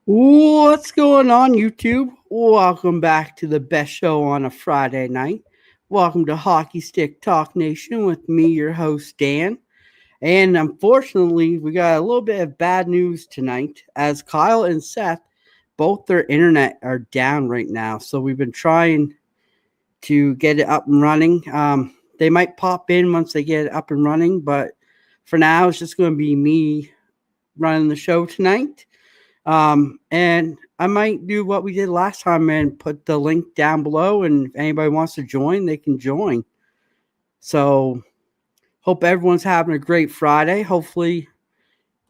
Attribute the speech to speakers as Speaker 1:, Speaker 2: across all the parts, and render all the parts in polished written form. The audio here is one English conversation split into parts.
Speaker 1: What's going on, YouTube? Welcome back to the best show on a Friday night. Welcome to Hockey Stick Talk Nation with me, your host, Dan. And unfortunately, we got a little bit of bad news tonight as Kyle and Seth, both their internet are down right now. So we've been trying to get it up and running. They might pop in once they get it up and running, but for now, it's just going to be me running the show tonight. And I might do what we did last time and put the link down below. And if anybody wants to join, they can join. So, hope everyone's having a great Friday. Hopefully,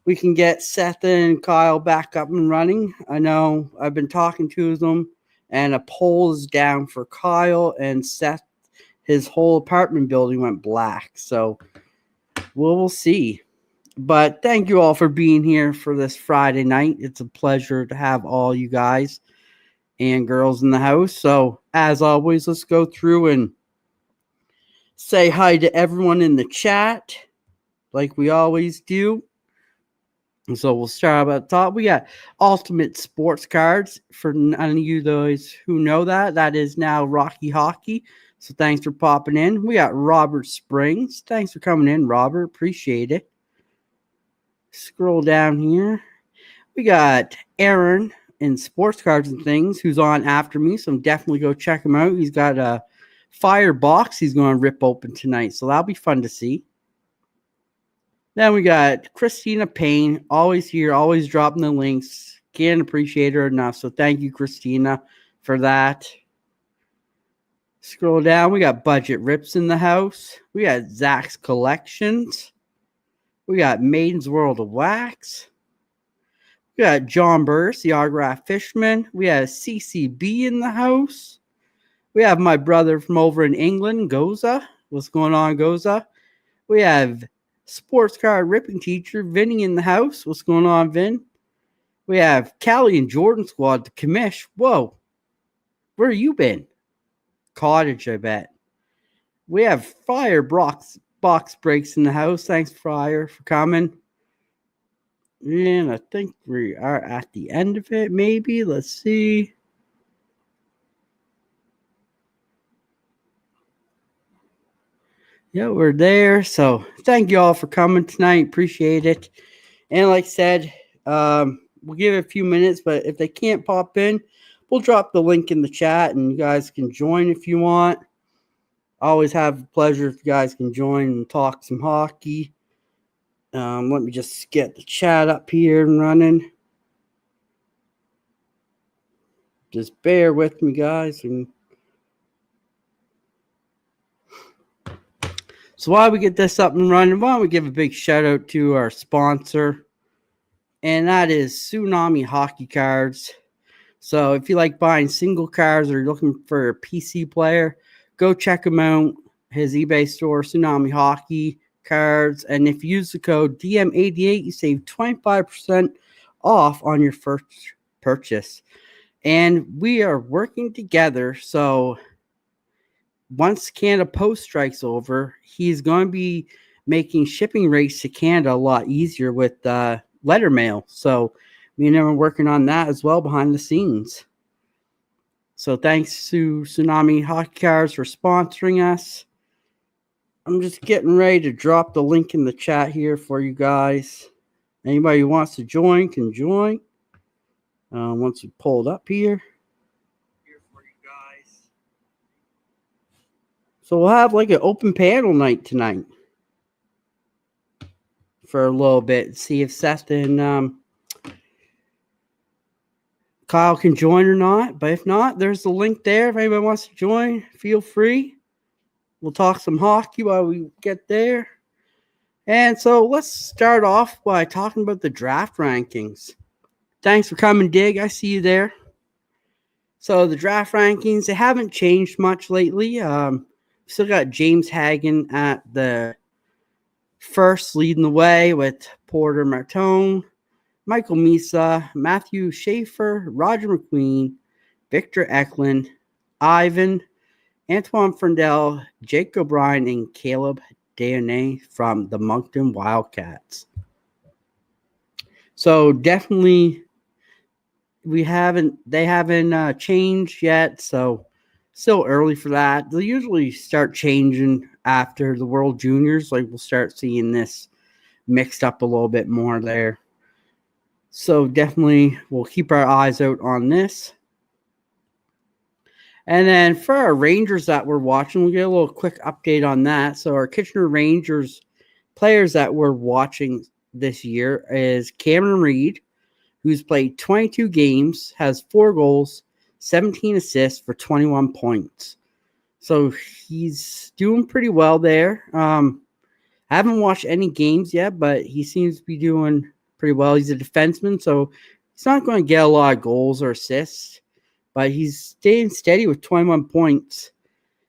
Speaker 1: we can get Seth and Kyle back up and running. I know I've been talking to them, and a poll is down for Kyle and Seth. His whole apartment building went black. So, we'll see. But thank you all for being here for this Friday night. It's a pleasure to have all you guys and girls in the house. So, as always, let's go through and say hi to everyone in the chat like we always do. And so, we'll start at the top. We got Ultimate Sports Cards. For none of you those who know that is now Rocky Hockey. So, thanks for popping in. We got Robert Springs. Thanks for coming in, Robert. Appreciate it. Scroll down here. We got Aaron in Sportscards and Things who's on after me, so definitely go check him out. He's got a fire box he's going to rip open tonight, so that'll be fun to see. Then we got Christina Payne, always here, always dropping the links. Can't appreciate her enough, so thank you, Christina, for that. Scroll down. We got Budget Rips in the house. We got Zach's Collections. We got Maiden's World of Wax. We got John Burris, the Autograph Fishman. We have CCB in the house. We have my brother from over in England, Goza. What's going on, Goza? We have Sports Card Ripping Teacher, Vinny in the house. What's going on, Vin? We have Callie and Jordan Squad, the commish. Whoa. Where you been? Cottage, I bet. We have Fire Box Breaks in the house. Thanks, Fryer, for coming. And I think we are at the end of it, maybe. Let's see. Yeah, we're there. So thank you all for coming tonight. Appreciate it. And like I said, we'll give it a few minutes, but if they can't pop in, we'll drop the link in the chat and you guys can join if you want. Always have a pleasure if you guys can join and talk some hockey. Let me just get the chat up here and running. Just bear with me, guys. So while we get this up and running, why don't we give a big shout out to our sponsor, and that is Tsunami Hockeycards. So if you like buying single cards or you're looking for a PC player, go check him out. His eBay store, Tsunami Hockey Cards. And if you use the code DM88, you save 25% off on your first purchase. And we are working together. So once Canada Post strikes over, he's going to be making shipping rates to Canada a lot easier with letter mail. So me and him are working on that as well behind the scenes. So thanks to Tsunami Hockey Cards for sponsoring us. I'm just getting ready to drop the link in the chat here for you guys. Anybody who wants to join can join. Once we pull it up here for you guys. So we'll have like an open panel night tonight for a little bit. See if Seth and Kyle can join or not. But if not, there's the link there. If anybody wants to join, feel free. We'll talk some hockey while we get there. And so let's start off by talking about the draft rankings. Thanks for coming, Dig. I see you there. So the draft rankings, they haven't changed much lately. Still got James Hagen at the first, leading the way with Porter Martone, Michael Misa, Matthew Schaefer, Roger McQueen, Victor Eklund, Ivan, Antoine Frendel, Jake O'Brien, and Caleb Deonay from the Moncton Wildcats. So definitely They haven't changed yet, so still early for that. They'll usually start changing after the World Juniors. Like we'll start seeing this mixed up a little bit more there. So definitely we'll keep our eyes out on this. And then for our Rangers that we're watching, we'll get a little quick update on that. So our Kitchener Rangers players that we're watching this year is Cameron Reed, who's played 22 games, has 4 goals, 17 assists for 21 points. So he's doing pretty well there. I haven't watched any games yet, but he seems to be doing pretty well. He's a defenseman, so he's not going to get a lot of goals or assists, but he's staying steady with 21 points.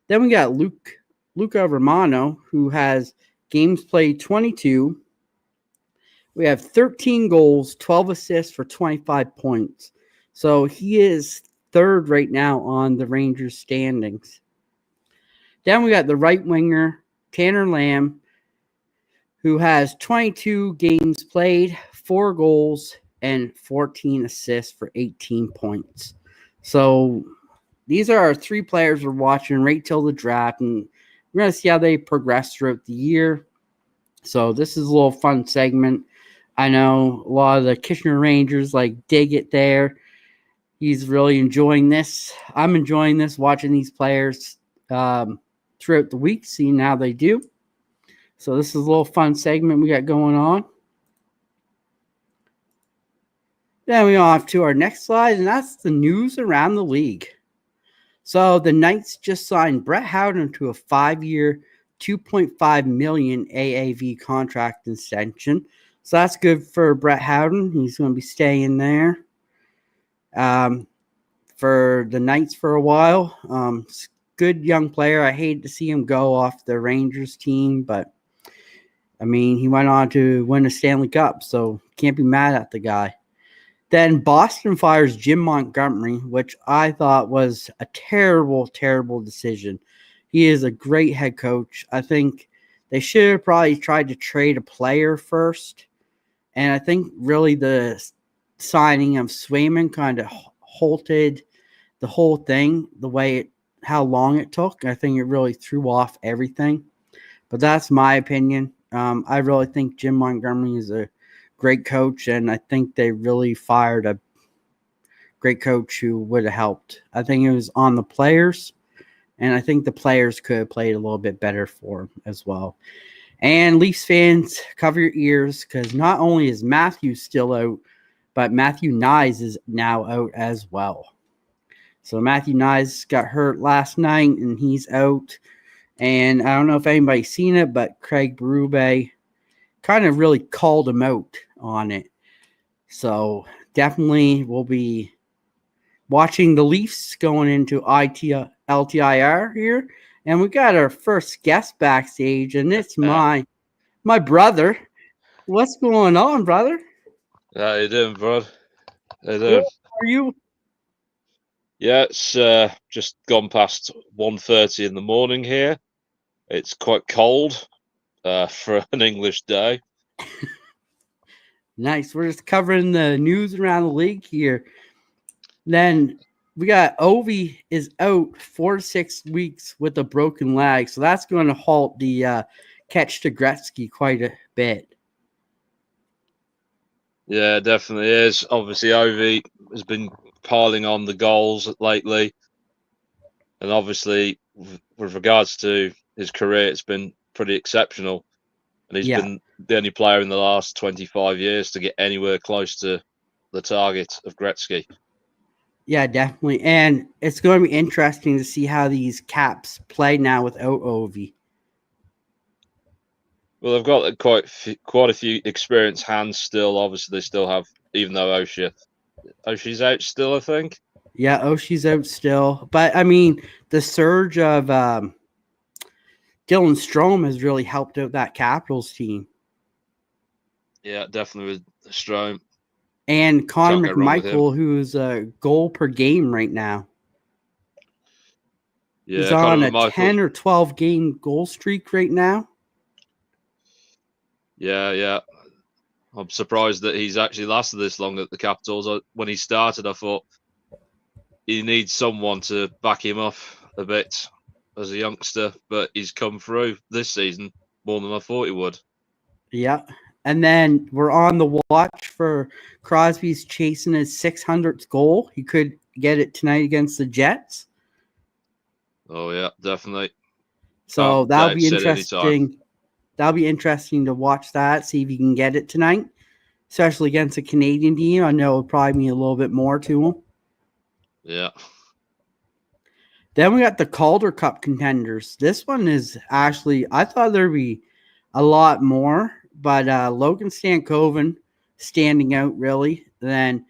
Speaker 1: Then we got Luca Romano, who has games played 22. We have 13 goals, 12 assists for 25 points. So he is third right now on the Rangers standings. Then we got the right winger, Tanner Lamb, who has 22 games played, 4 goals, and 14 assists for 18 points. So these are our 3 players we're watching right till the draft, and we're going to see how they progress throughout the year. So this is a little fun segment. I know a lot of the Kitchener Rangers dig it there. He's really enjoying this. I'm enjoying this, watching these players throughout the week, seeing how they do. So this is a little fun segment we got going on. Then we go off to our next slide, and that's the news around the league. So the Knights just signed Brett Howden to a 5-year, $2.5 million AAV contract extension. So that's good for Brett Howden. He's going to be staying there for the Knights for a while. Good young player. I hate to see him go off the Rangers team, but I mean, he went on to win a Stanley Cup, so can't be mad at the guy. Then Boston fires Jim Montgomery, which I thought was a terrible, terrible decision. He is a great head coach. I think they should have probably tried to trade a player first. And I think really the signing of Swayman kind of halted the whole thing, how long it took. I think it really threw off everything. But that's my opinion. I really think Jim Montgomery is a great coach, and I think they really fired a great coach who would have helped. I think it was on the players, and I think the players could have played a little bit better for him as well. And Leafs fans, cover your ears, because not only is Matthew still out, but Matthew Nyes is now out as well. So Matthew Nyes got hurt last night, and he's out. And I don't know if anybody's seen it, but Craig Berube kind of really called him out on it. So definitely we'll be watching the Leafs going into LTIR here. And we got our first guest backstage, and it's my brother. What's going on, brother?
Speaker 2: How you doing, bro? How you doing?
Speaker 1: Good. How are you?
Speaker 2: Yeah, it's just gone past 1:30 in the morning here. It's quite cold for an English day.
Speaker 1: Nice. We're just covering the news around the league here. Then we got Ovi is out 4 to 6 weeks with a broken leg, so that's going to halt the catch to Gretzky quite a bit.
Speaker 2: Yeah, it definitely is. Obviously, Ovi has been piling on the goals lately, and obviously, with regards to his career, it's been pretty exceptional. And he's been the only player in the last 25 years to get anywhere close to the target of Gretzky.
Speaker 1: Yeah, definitely. And it's going to be interesting to see how these Caps play now without Ovi.
Speaker 2: Well, they've got quite a few experienced hands still. Obviously, they still have, even though Oshie's out still, I think.
Speaker 1: Yeah, Oshie's out still. But, I mean, the surge of Dylan Strome has really helped out that Capitals team.
Speaker 2: Yeah, definitely with Strome.
Speaker 1: And Connor McMichael, who's a goal per game right now. Yeah, he's on a 10 or 12 game goal streak right now.
Speaker 2: Yeah. I'm surprised that he's actually lasted this long at the Capitals. When he started, I thought he needs someone to back him up a bit as a youngster, but he's come through this season more than I thought he would.
Speaker 1: Yeah. And then we're on the watch for Crosby's chasing his 600th goal. He could get it tonight against the Jets.
Speaker 2: Oh, yeah, definitely.
Speaker 1: So that'll be interesting. That'll be interesting to watch that, see if he can get it tonight, especially against a Canadian team. I know it'll probably mean a little bit more to him.
Speaker 2: Yeah.
Speaker 1: Then we got the Calder Cup contenders. This one is actually, I thought there'd be a lot more, but Logan Stankoven standing out really. Then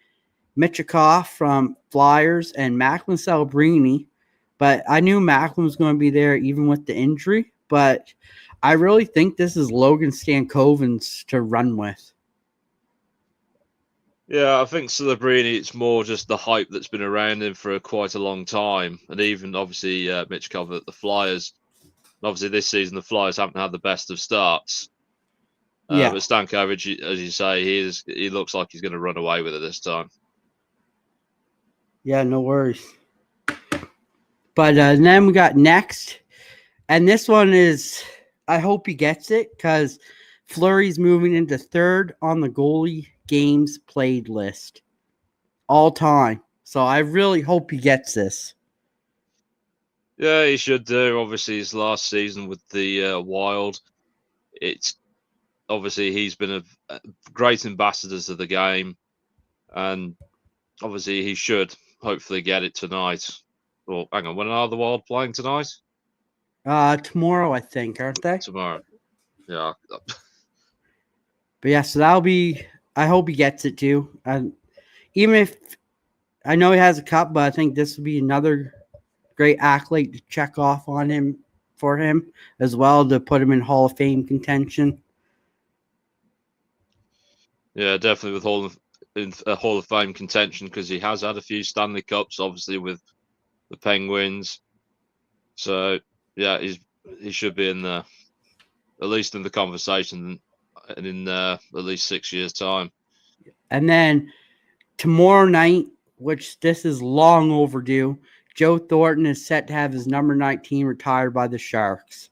Speaker 1: Michikov from Flyers and Macklin Celebrini. But I knew Macklin was going to be there even with the injury. But I really think this is Logan Stankoven's to run with.
Speaker 2: Yeah, I think Celebrini, it's more just the hype that's been around him for quite a long time. And even, obviously, Michikov at the Flyers. Obviously, this season, the Flyers haven't had the best of starts.
Speaker 1: Yeah.
Speaker 2: But Stankovic, as you say, he looks like he's going to run away with it this time.
Speaker 1: Yeah, no worries. But then we got next. And this one is, I hope he gets it because Fleury's moving into third on the goalie games played list all time. So I really hope he gets this.
Speaker 2: Yeah, he should do. Obviously, his last season with the Wild, it's obviously he's been a great ambassador to the game, and obviously he should hopefully get it tonight. Well, hang on, when are the Wild playing tonight?
Speaker 1: Tomorrow, I think, aren't they?
Speaker 2: Tomorrow. Yeah.
Speaker 1: But yeah, so that'll be, I hope he gets it too. And even if I know he has a cup, but I think this would be another great accolade to check off on him for him as well, to put him in Hall of Fame contention.
Speaker 2: Yeah, definitely with Hall of Fame contention because he has had a few Stanley Cups, obviously with the Penguins. So yeah, he should be in there, at least in the conversation, and in at least 6 years' time.
Speaker 1: And then tomorrow night, which this is long overdue, Joe Thornton is set to have his number 19 retired by the Sharks.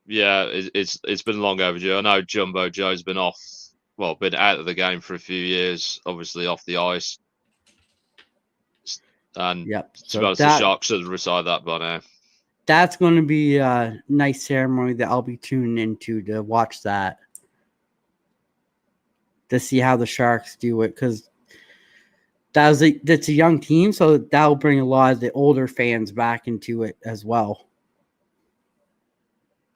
Speaker 2: Yeah, it's been long overdue. I know Jumbo Joe's been been out of the game for a few years, obviously off the ice. And to be honest, the Sharks should have retired that by now.
Speaker 1: That's going to be a nice ceremony that I'll be tuning into to watch that, to see how the Sharks do it, because that's a young team, so that'll bring a lot of the older fans back into it as well.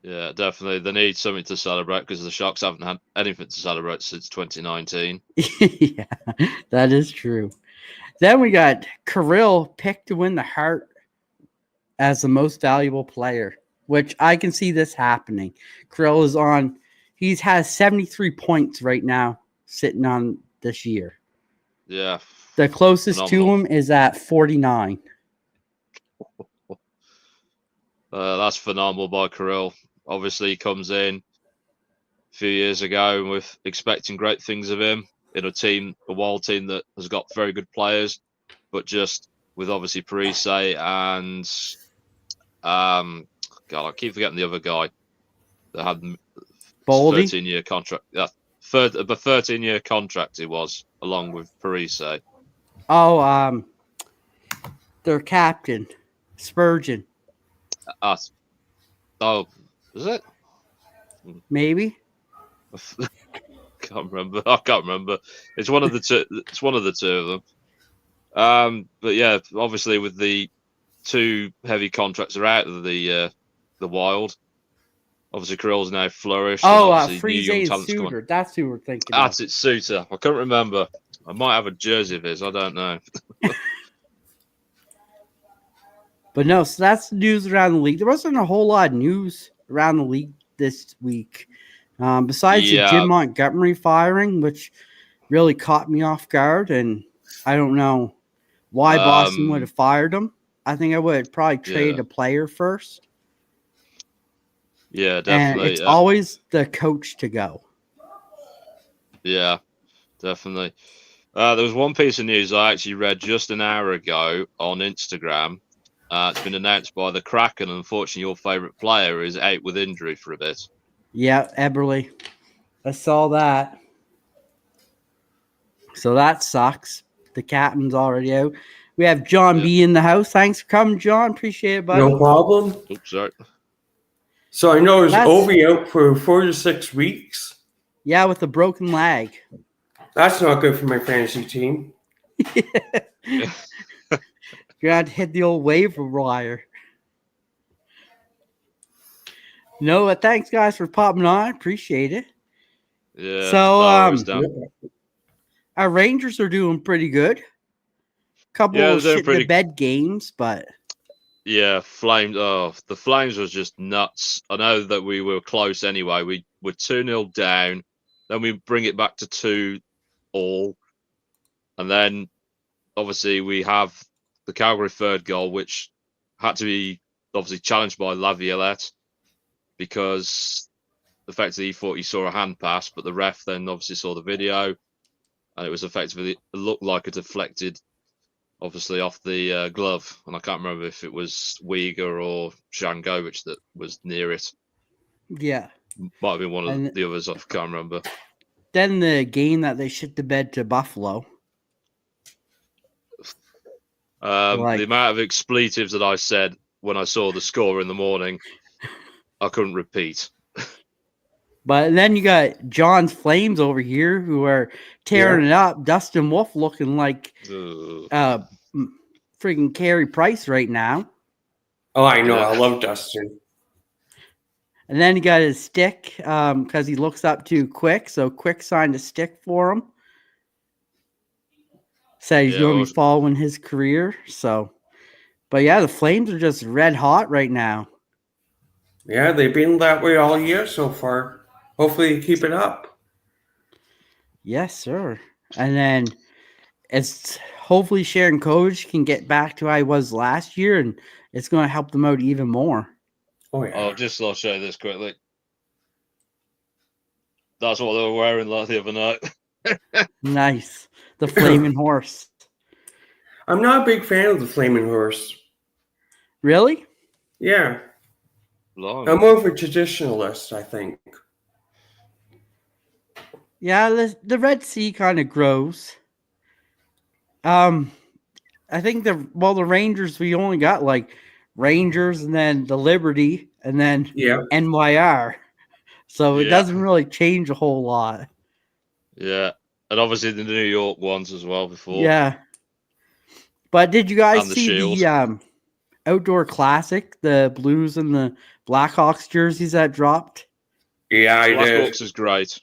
Speaker 2: Yeah, definitely. They need something to celebrate because the Sharks haven't had anything to celebrate since 2019.
Speaker 1: Yeah, that is true. Then we got Kirill picked to win the Hart as the most valuable player, which I can see this happening. Kirill is on, he has 73 points right now sitting on this year.
Speaker 2: Yeah.
Speaker 1: The closest to him is at 49.
Speaker 2: That's phenomenal by Kirill. Obviously, he comes in a few years ago and we're expecting great things of him in a Wild team that has got very good players, but just with obviously Parise and God, I keep forgetting the other guy that had a 13-year contract. Yeah, the 13-year contract he was, along with Parise.
Speaker 1: Oh, their captain, Spurgeon.
Speaker 2: Oh, is it?
Speaker 1: Maybe.
Speaker 2: I can't remember. It's one of the two. It's one of the two of them. But yeah, obviously with the two heavy contracts are out of the Wild. Obviously, Kirill's now flourished.
Speaker 1: Oh, Freeze and Suter. That's who we're thinking.
Speaker 2: That's it, Suter. I couldn't remember. I might have a jersey of his. I don't know.
Speaker 1: But no, so that's the news around the league. There wasn't a whole lot of news around the league this week. Besides the Jim Montgomery firing, which really caught me off guard, and I don't know why Boston would have fired him. I think I would probably trade a player first.
Speaker 2: Yeah, definitely.
Speaker 1: And it's always the coach to go.
Speaker 2: Yeah, definitely. There was one piece of news I actually read just an hour ago on Instagram. It's been announced by the Kraken. Unfortunately, your favourite player is out with injury for a bit.
Speaker 1: Yeah, Eberle. I saw that. So that sucks. The captain's already out. We have John B in the house. Thanks for coming, John. Appreciate it, buddy.
Speaker 3: No problem.
Speaker 2: Oops, sorry.
Speaker 3: So I know is Ovi out for 4 to 6 weeks.
Speaker 1: Yeah, with a broken leg.
Speaker 3: That's not good for my fantasy team.
Speaker 1: You got to hit the old waiver wire. No, thanks guys for popping on. Appreciate it.
Speaker 2: Yeah.
Speaker 1: So
Speaker 2: no,
Speaker 1: our Rangers are doing pretty good. Couple of shit in the bed games, but
Speaker 2: yeah, Flames. Oh, the Flames was just nuts. I know that we were close anyway. We were 2-0 down. Then we bring it back to 2-2, and then obviously we have the Calgary third goal, which had to be obviously challenged by Laviolette because effectively he thought he saw a hand pass, but the ref then obviously saw the video, and it was effectively, it looked like a deflected, obviously off the glove, and I can't remember if it was Uyghur or Shangovich that was near it.
Speaker 1: Yeah,
Speaker 2: might have been one of the others. I can't remember.
Speaker 1: Then the game that they shit the bed to Buffalo.
Speaker 2: The amount of expletives that I said when I saw the score in the morning, I couldn't repeat.
Speaker 1: But then you got John's Flames over here who are tearing it up. Dustin Wolf looking like freaking Carey Price right now.
Speaker 3: Oh, I know. I love Dustin.
Speaker 1: And then he got his stick because he looks up to Quick. So Quick signed a stick for him. Said he's going to be following his career. So, but yeah, the Flames are just red hot right now.
Speaker 3: Yeah, they've been that way all year so far. Hopefully keep it up.
Speaker 1: Yes, sir. And then it's hopefully Sharon Coach can get back to how he was last year, and it's going to help them out even more.
Speaker 3: Oh, yeah.
Speaker 2: I'll show you this quickly. That's what they were wearing the other night.
Speaker 1: Nice. The Flaming Horse.
Speaker 3: I'm not a big fan of the Flaming Horse.
Speaker 1: Really?
Speaker 3: Yeah.
Speaker 2: Long.
Speaker 3: I'm more of a traditionalist, I think.
Speaker 1: Yeah, the Red Sea kind of grows. I think the Rangers, we only got like Rangers and then the Liberty and then NYR. So it doesn't really change a whole lot.
Speaker 2: Yeah. And obviously the New York ones as well before.
Speaker 1: Yeah. But did you guys see the Outdoor Classic, the Blues and the Blackhawks jerseys that dropped?
Speaker 3: Yeah, I did.
Speaker 2: Blackhawks is great.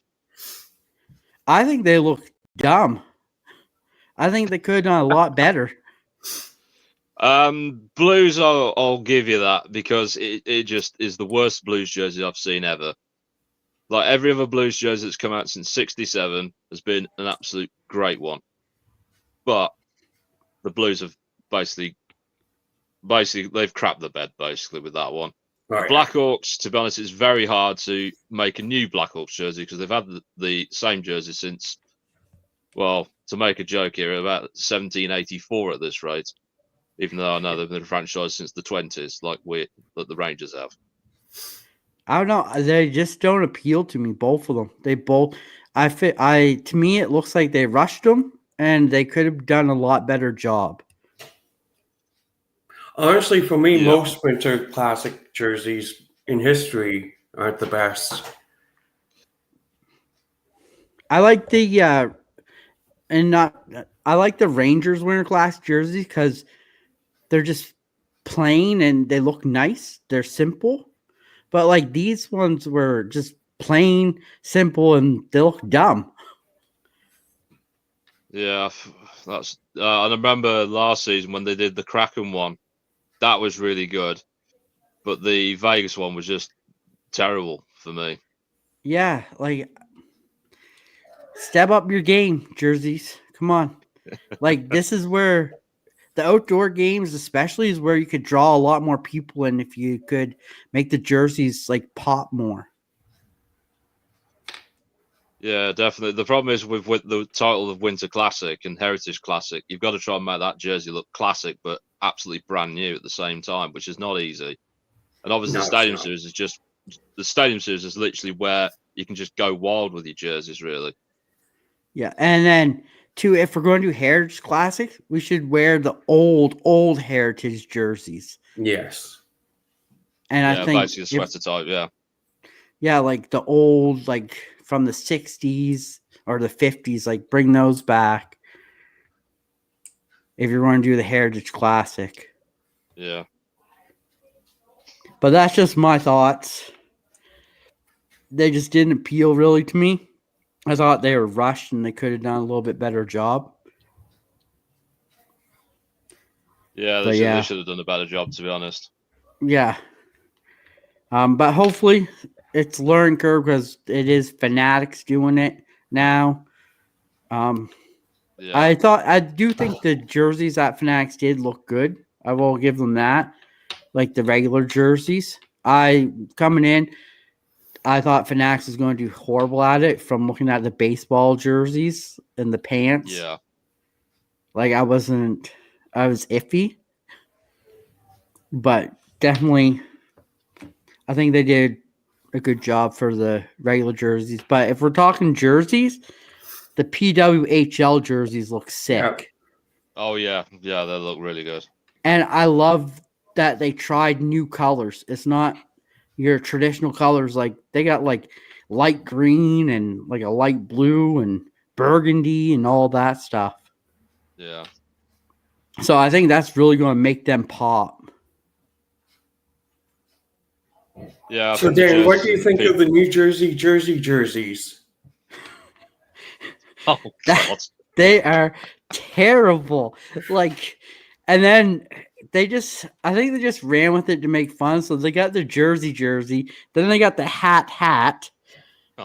Speaker 1: I think they look dumb. I think they could have done a lot better.
Speaker 2: Blues, I'll give you that because it just is the worst Blues jersey I've seen ever. Like every other Blues jersey that's come out since '67 has been an absolute great one. But the Blues have basically they've crapped the bed basically with that one. The Blackhawks, to be honest, it's very hard to make a new Blackhawks jersey because they've had the same jersey since, well, to make a joke here, about 1784 at this rate. Even though I know they've been a franchise since the 20s, like the Rangers have.
Speaker 1: I don't know. They just don't appeal to me. Both of them. They both. To me, it looks like they rushed them, and they could have done a lot better job.
Speaker 3: Honestly, for me, most Winter Classic jerseys in history aren't the best.
Speaker 1: I like the I like the Rangers Winter Classic jerseys because they're just plain and they look nice. They're simple, but like these ones were just plain, simple, and they look dumb.
Speaker 2: Yeah, that's. I remember last season when they did the Kraken one. That was really good, but the Vegas one was just terrible for me.
Speaker 1: Yeah, like step up your game, jerseys. Come on. Like this is where the outdoor games especially is where you could draw a lot more people in if you could make the jerseys like pop more.
Speaker 2: Yeah, definitely. The problem is with the title of Winter Classic and Heritage Classic, you've got to try and make that jersey look classic but absolutely brand new at the same time, which is not easy. And obviously,
Speaker 3: No,
Speaker 2: the
Speaker 3: it's
Speaker 2: Stadium
Speaker 3: not.
Speaker 2: Series is just the Stadium Series is literally where you can just go wild with your jerseys, really.
Speaker 1: Yeah, and then too, if we're going to do Heritage Classic, we should wear the old Heritage jerseys.
Speaker 3: Yes.
Speaker 1: And I
Speaker 2: Yeah,
Speaker 1: think
Speaker 2: basically a sweater type.
Speaker 1: yeah, like the old, like from the 60s or the 50s, like bring those back if you're going to do the Heritage Classic.
Speaker 2: Yeah.
Speaker 1: But that's just my thoughts. They just didn't appeal really to me. I thought they were rushed and they could have done a little bit better job.
Speaker 2: Yeah,
Speaker 1: But
Speaker 2: they
Speaker 1: yeah.
Speaker 2: should have done a better job, to be honest.
Speaker 1: Yeah. But hopefully it's learning curve because it is Fanatics doing it now.
Speaker 2: Yeah.
Speaker 1: I do think the jerseys that Fanatics did look good. I will give them that. Like the regular jerseys. Coming in, I thought Fanatics was going to do horrible at it from looking at the baseball jerseys and the pants.
Speaker 2: Yeah.
Speaker 1: Like I was iffy. But definitely I think they did a good job for the regular jerseys. But if we're talking jerseys, the PWHL jerseys look sick.
Speaker 3: Yeah.
Speaker 2: Oh, yeah. Yeah, they look really good.
Speaker 1: And I love that they tried new colors. It's not your traditional colors. Like they got like light green and like a light blue and burgundy and all that stuff.
Speaker 2: Yeah.
Speaker 1: So I think that's really going to make them pop.
Speaker 2: Yeah.
Speaker 3: So, Dan, what do you think of the New Jersey jerseys?
Speaker 2: Oh, God.
Speaker 1: They are terrible. Like, and then I think they just ran with it to make fun. So they got the jersey, then they got the hat,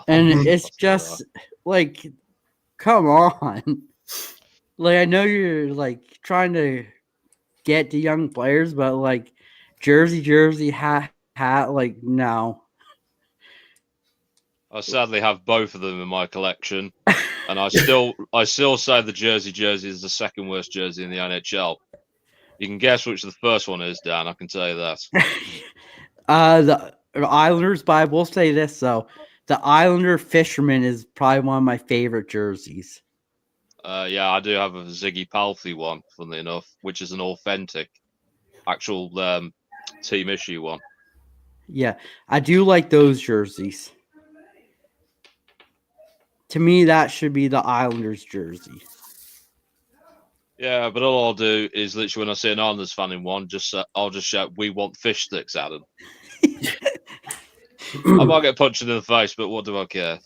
Speaker 1: and it's just like, come on. Like, I know you're like trying to get to young players, but like jersey, hat, like no.
Speaker 2: I sadly have both of them in my collection, and I still say the jersey is the second worst jersey in the NHL. You can guess which the first one is, Dan. I can tell you that.
Speaker 1: The Islanders, but I will say this though: the Islander Fisherman is probably one of my favorite jerseys.
Speaker 2: Yeah, I do have a Ziggy Palfy one, funnily enough, which is an authentic, actual team issue one.
Speaker 1: Yeah, I do like those jerseys. To me, that should be the Islanders jersey.
Speaker 2: Yeah, but all I'll do is literally when I see an Islanders fan in one, I'll just shout, "We want fish sticks," at them. I might get punched in the face, but what do I care?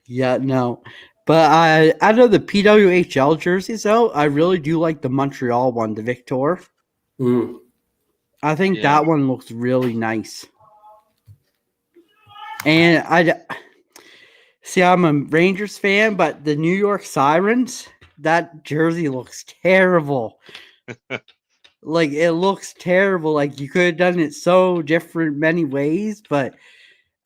Speaker 1: Yeah, no. But I know the PWHL jerseys, though. I really do like the Montreal one, the Victor.
Speaker 3: Mm.
Speaker 1: I think that one looks really nice. And I'm a Rangers fan, but the New York Sirens, that jersey looks terrible. Like, it looks terrible. Like, you could have done it so different many ways, but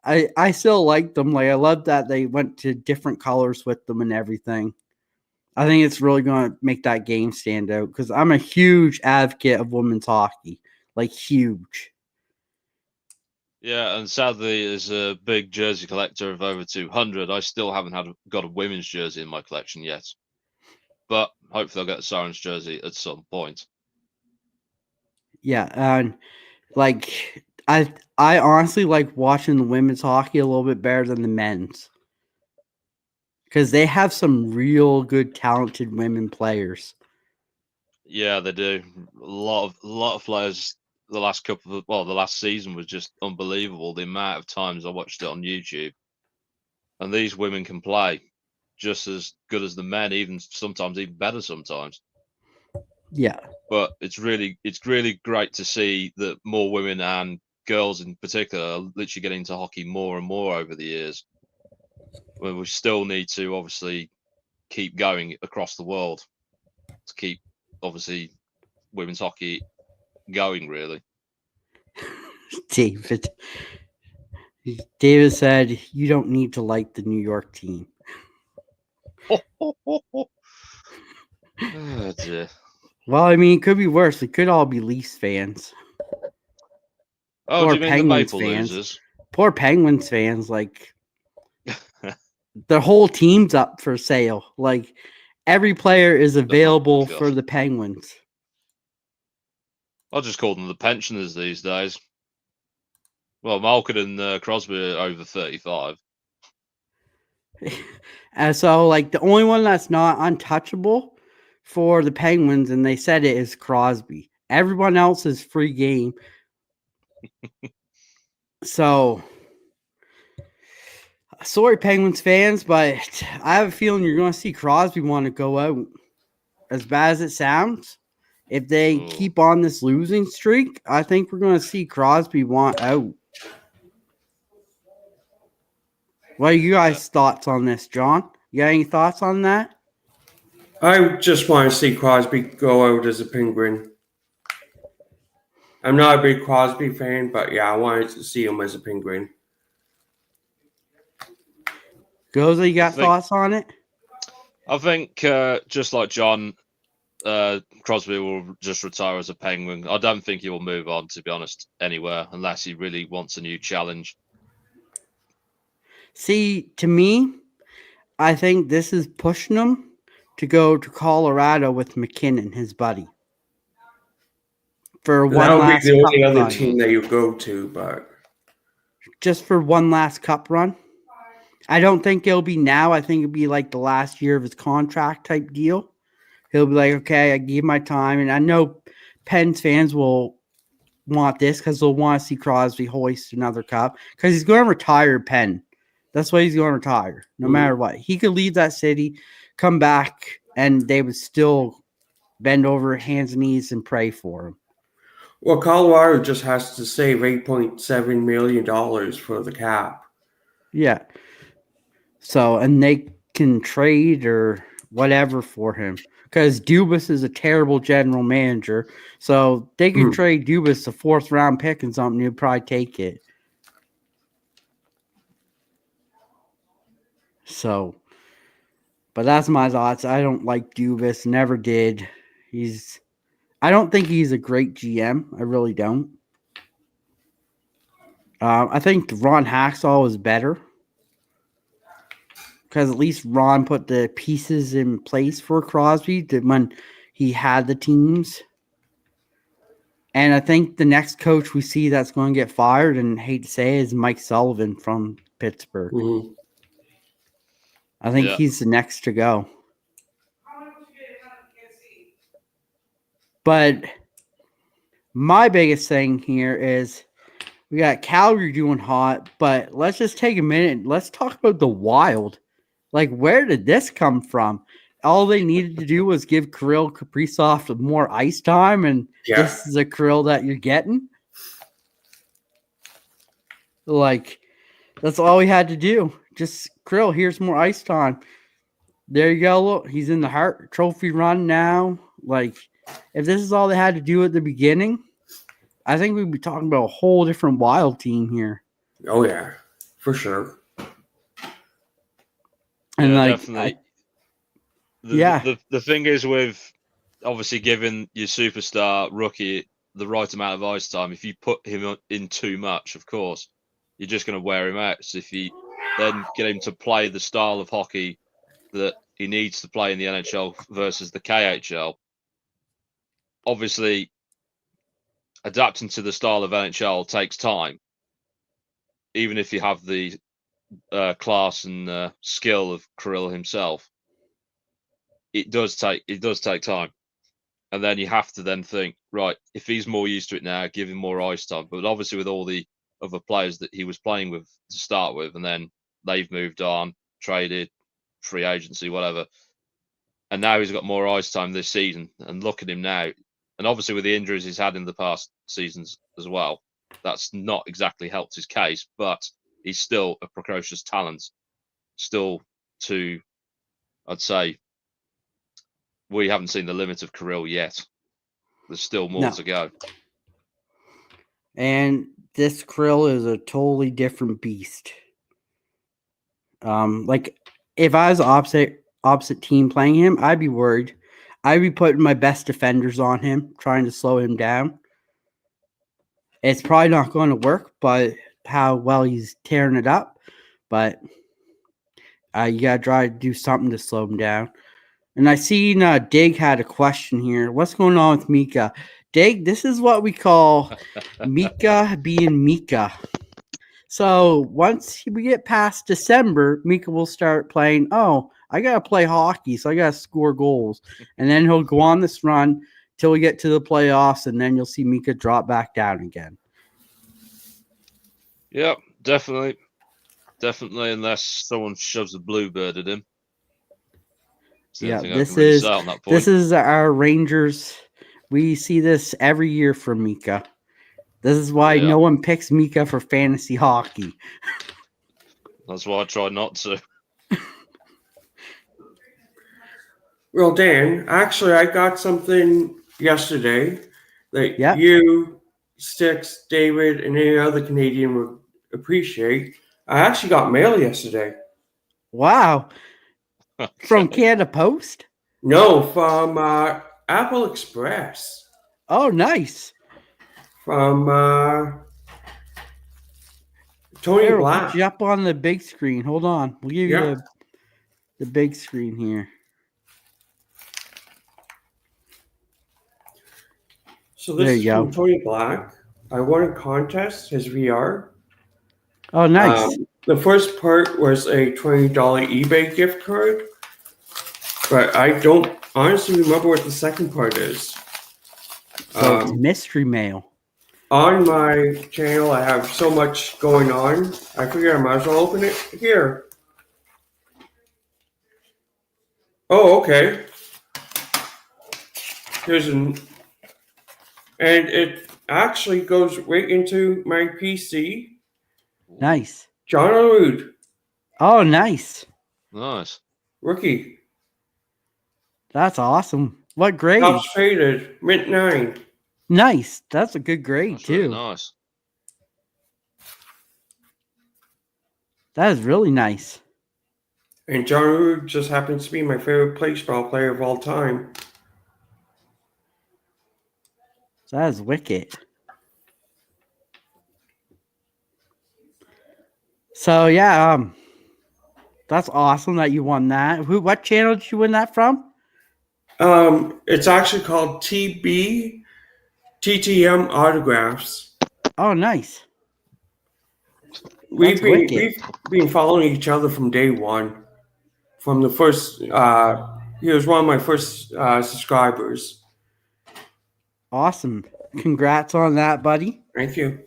Speaker 1: I still like them. Like, I love that they went to different colors with them and everything. I think it's really going to make that game stand out because I'm a huge advocate of women's hockey. Like, huge.
Speaker 2: Yeah, and sadly, as a big jersey collector of over 200, I still haven't got a women's jersey in my collection yet. But hopefully I'll get a Sirens jersey at some point.
Speaker 1: Yeah, and like I honestly like watching the women's hockey a little bit better than the men's. Because they have some real good talented women players.
Speaker 2: Yeah, they do. A lot of players the last season was just unbelievable. The amount of times I watched it on YouTube. And these women can play just as good as the men, sometimes even better sometimes.
Speaker 1: Yeah.
Speaker 2: But it's really great to see that more women and girls in particular are literally getting into hockey more and more over the years. Well, we still need to obviously keep going across the world to keep obviously women's hockey going, really.
Speaker 1: David. David said, "You don't need to like the New York team."
Speaker 2: Oh, dear.
Speaker 1: Well, I mean, it could be worse. It could all be Leafs fans.
Speaker 2: Oh,
Speaker 1: Or
Speaker 2: do you mean the
Speaker 1: Penguins
Speaker 2: Maple
Speaker 1: fans.
Speaker 2: losers?
Speaker 1: Poor Penguins fans. Like, the whole team's up for sale. Like, every player is available for the Penguins.
Speaker 2: I'll just call them the pensioners these days. Well, Malkin and Crosby are over 35.
Speaker 1: And so, like, the only one that's not untouchable for the Penguins, and they said it, is Crosby. Everyone else is free game. So, sorry, Penguins fans, but I have a feeling you're going to see Crosby want to go out. As bad as it sounds, if they keep on this losing streak, I think we're going to see Crosby want out. What are you guys' thoughts on this, John? You got any thoughts on that?
Speaker 3: I just want to see Crosby go out as a Penguin. I'm not a big Crosby fan, but yeah, I wanted to see him as a Penguin.
Speaker 1: Goza, you got thoughts on it?
Speaker 2: I think just like John, Crosby will just retire as a Penguin. I don't think he will move on, to be honest, anywhere, unless he really wants a new challenge.
Speaker 1: See, to me, I think this is pushing him to go to Colorado with McKinnon, his buddy. For one last
Speaker 3: that would be the only
Speaker 1: cup
Speaker 3: other
Speaker 1: run.
Speaker 3: team that you go to, but
Speaker 1: just for one last cup run. I don't think it'll be now. I think it'll be like the last year of his contract type deal. He'll be like, okay, I gave my time. And I know Pens fans will want this because they'll want to see Crosby hoist another cup because he's going to retire Penn. That's why he's going to retire, no matter what. He could leave that city, come back, and they would still bend over hands and knees and pray for him.
Speaker 3: Well, Colorado just has to save $8.7 million for the cap.
Speaker 1: Yeah. So, and they can trade or whatever for him because Dubas is a terrible general manager. So they can trade Dubas a 4th round pick and something. He'll probably take it. So, but that's my thoughts. I don't like Dubas. Never did. I don't think he's a great GM. I really don't. I think Ron Haxall is better. Because at least Ron put the pieces in place for Crosby when he had the teams. And I think the next coach we see that's going to get fired, and hate to say it, is Mike Sullivan from Pittsburgh.
Speaker 3: Mm-hmm.
Speaker 1: I think he's the next to go. But my biggest thing here is we got Calgary doing hot, but let's just take a minute. Let's talk about the Wild. Like, where did this come from? All they needed to do was give Kirill Kaprizov more ice time, and this is a Kirill that you're getting. Like, that's all we had to do. Just, Kirill, here's more ice time. There you go. Look, he's in the Hart Trophy run now. Like, if this is all they had to do at the beginning, I think we'd be talking about a whole different Wild team here.
Speaker 3: Oh, yeah, for sure.
Speaker 1: And
Speaker 2: yeah,
Speaker 1: like,
Speaker 2: definitely. The thing is with obviously giving your superstar rookie the right amount of ice time, if you put him in too much, of course, you're just going to wear him out. So if you then get him to play the style of hockey that he needs to play in the NHL versus the KHL, obviously adapting to the style of NHL takes time. Even if you have the class and skill of Kirill himself, it does take time. And then you have to then think, right, if he's more used to it now, give him more ice time. But obviously with all the other players that he was playing with to start with, and then they've moved on, traded, free agency, whatever. And now he's got more ice time this season. And look at him now. And obviously with the injuries he's had in the past seasons as well, that's not exactly helped his case, but he's still a precocious talent. Still I'd say, we haven't seen the limit of Kirill yet. There's still more to go.
Speaker 1: And this krill is a totally different beast. Like if I was opposite team playing him, I'd be worried. I'd be putting my best defenders on him, trying to slow him down. It's probably not going to work, but how well he's tearing it up. But you got to try to do something to slow him down. And I seen Dig had a question here. What's going on with Mika? Dig, this is what we call Mika being Mika. So once we get past December, Mika will start playing, oh, I got to play hockey, so I got to score goals. And then he'll go on this run till we get to the playoffs, and then you'll see Mika drop back down again.
Speaker 2: Yeah, definitely. Definitely, unless someone shoves a bluebird at him.
Speaker 1: Yeah, this is our Rangers. We see this every year from Mika. This is why no one picks Mika for fantasy hockey.
Speaker 2: That's why I try not to.
Speaker 3: Well, Dan, actually, I got something yesterday that you, Sticks, David, and any other Canadian would appreciate. I actually got mail yesterday.
Speaker 1: Wow. Okay. From Canada Post?
Speaker 3: No, from Apple Express.
Speaker 1: Oh, nice.
Speaker 3: From Tony Black.
Speaker 1: We'll put you up on the big screen. Hold on. We'll give you the big screen here.
Speaker 3: So this is from Tony Black. I won a contest, his VR.
Speaker 1: Oh, nice.
Speaker 3: The first part was a $20 eBay gift card, but I don't honestly remember what the second part is.
Speaker 1: So it's mystery mail.
Speaker 3: On my channel, I have so much going on. I figured I might as well open it here. Oh, okay. And it actually goes right into my PC.
Speaker 1: Nice.
Speaker 3: John O'Rood.
Speaker 1: Oh, nice.
Speaker 2: Nice.
Speaker 3: Rookie.
Speaker 1: That's awesome. What grade?
Speaker 3: Top traded. Mint 9.
Speaker 1: Nice. That's a good grade,
Speaker 2: That's
Speaker 1: too.
Speaker 2: Really nice.
Speaker 1: That is really nice.
Speaker 3: And John O'Rood just happens to be my favorite baseball player of all time.
Speaker 1: That is wicked. So yeah, that's awesome that you won that. What channel did you win that from?
Speaker 3: It's actually called TTM Autographs.
Speaker 1: Oh, nice.
Speaker 3: We've been following each other from day one. From the first, he was one of my first subscribers.
Speaker 1: Awesome. Congrats on that, buddy.
Speaker 3: Thank you.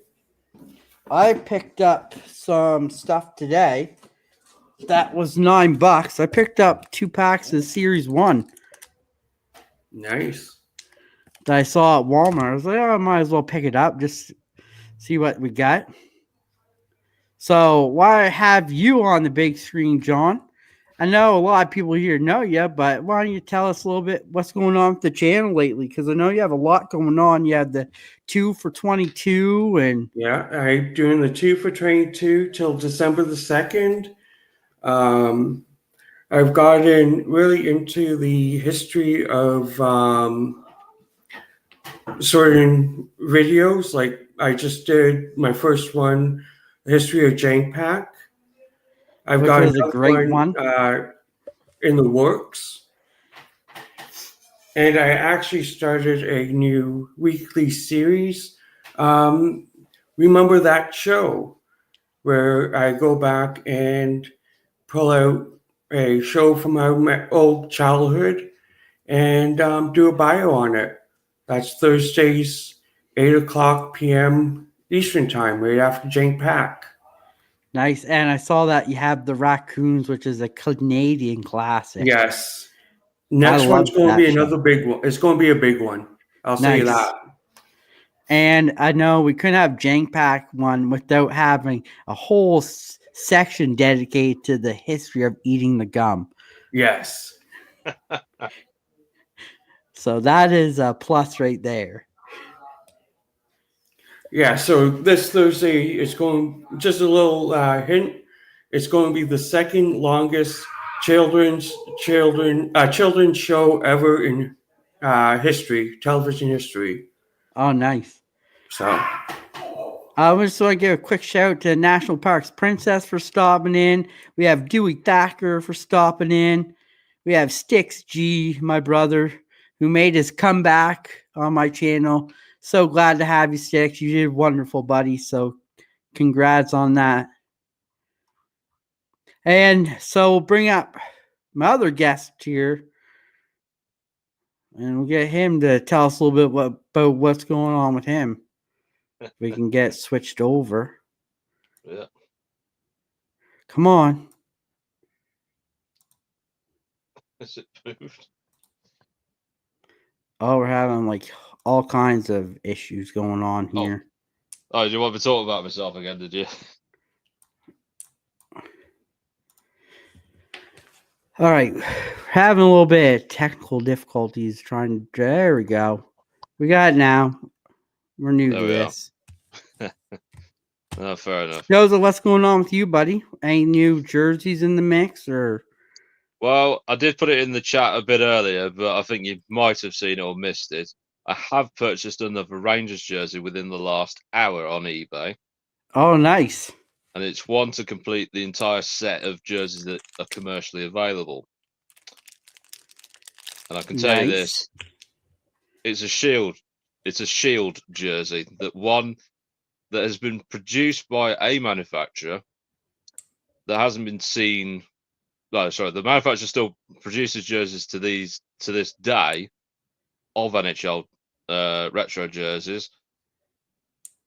Speaker 1: I picked up some stuff today that was $9. I picked up 2 packs of Series 1.
Speaker 3: Nice.
Speaker 1: That I saw at Walmart. I was like, oh, I might as well pick it up, just see what we got. So why have you on the big screen, John? I know a lot of people here know you, but why don't you tell us a little bit what's going on with the channel lately? Because I know you have a lot going on. You had the 2 for 22 and...
Speaker 3: Yeah, I'm doing the 2 for 22 till December the 2nd. I've gotten really into the history of certain videos. Like I just did my first one, the history of Jank Pack. I've got
Speaker 1: a great one
Speaker 3: in the works. And I actually started a new weekly series. Remember that show where I go back and pull out a show from my old childhood and do a bio on it. That's Thursdays, 8:00 p.m. Eastern Time, right after Jank Pack.
Speaker 1: Nice. And I saw that you have the Raccoons, which is a Canadian classic.
Speaker 3: Yes. Next one's going to be another big one. It's going to be a big one. I'll say you that.
Speaker 1: And I know we couldn't have Jank Pack one without having a whole section dedicated to the history of eating the gum.
Speaker 3: Yes.
Speaker 1: So that is a plus right there.
Speaker 3: Yeah, so this Thursday, it's going, just a little hint, it's going to be the second longest children's show ever in history, television history.
Speaker 1: Oh, nice.
Speaker 3: So,
Speaker 1: I just want to give a quick shout out to National Parks Princess for stopping in. We have Dewey Thacker for stopping in. We have Sticks G, my brother, who made his comeback on my channel. So glad to have you, Sticks. You did wonderful, buddy. So congrats on that. And so we'll bring up my other guest here. And we'll get him to tell us a little bit about what's going on with him. We can get switched over.
Speaker 2: Yeah.
Speaker 1: Come on.
Speaker 2: Has it moved?
Speaker 1: Oh, we're having like all kinds of issues going on here.
Speaker 2: Oh, do you want me to talk about myself again, did you?
Speaker 1: All right. Having a little bit of technical difficulties trying. There we go. We got it now. We're new to this.
Speaker 2: No, fair enough.
Speaker 1: Joseph, what's going on with you, buddy? Any new jerseys in the mix or?
Speaker 2: Well, I did put it in the chat a bit earlier, but I think you might have seen it or missed it. I have purchased another Rangers jersey within the last hour on eBay.
Speaker 1: Oh, nice.
Speaker 2: And it's one to complete the entire set of jerseys that are commercially available. And I can tell you this, it's a Shield. It's a Shield jersey, that has been produced by a manufacturer that hasn't been seen. No, sorry, the manufacturer still produces jerseys to this day of NHL retro jerseys.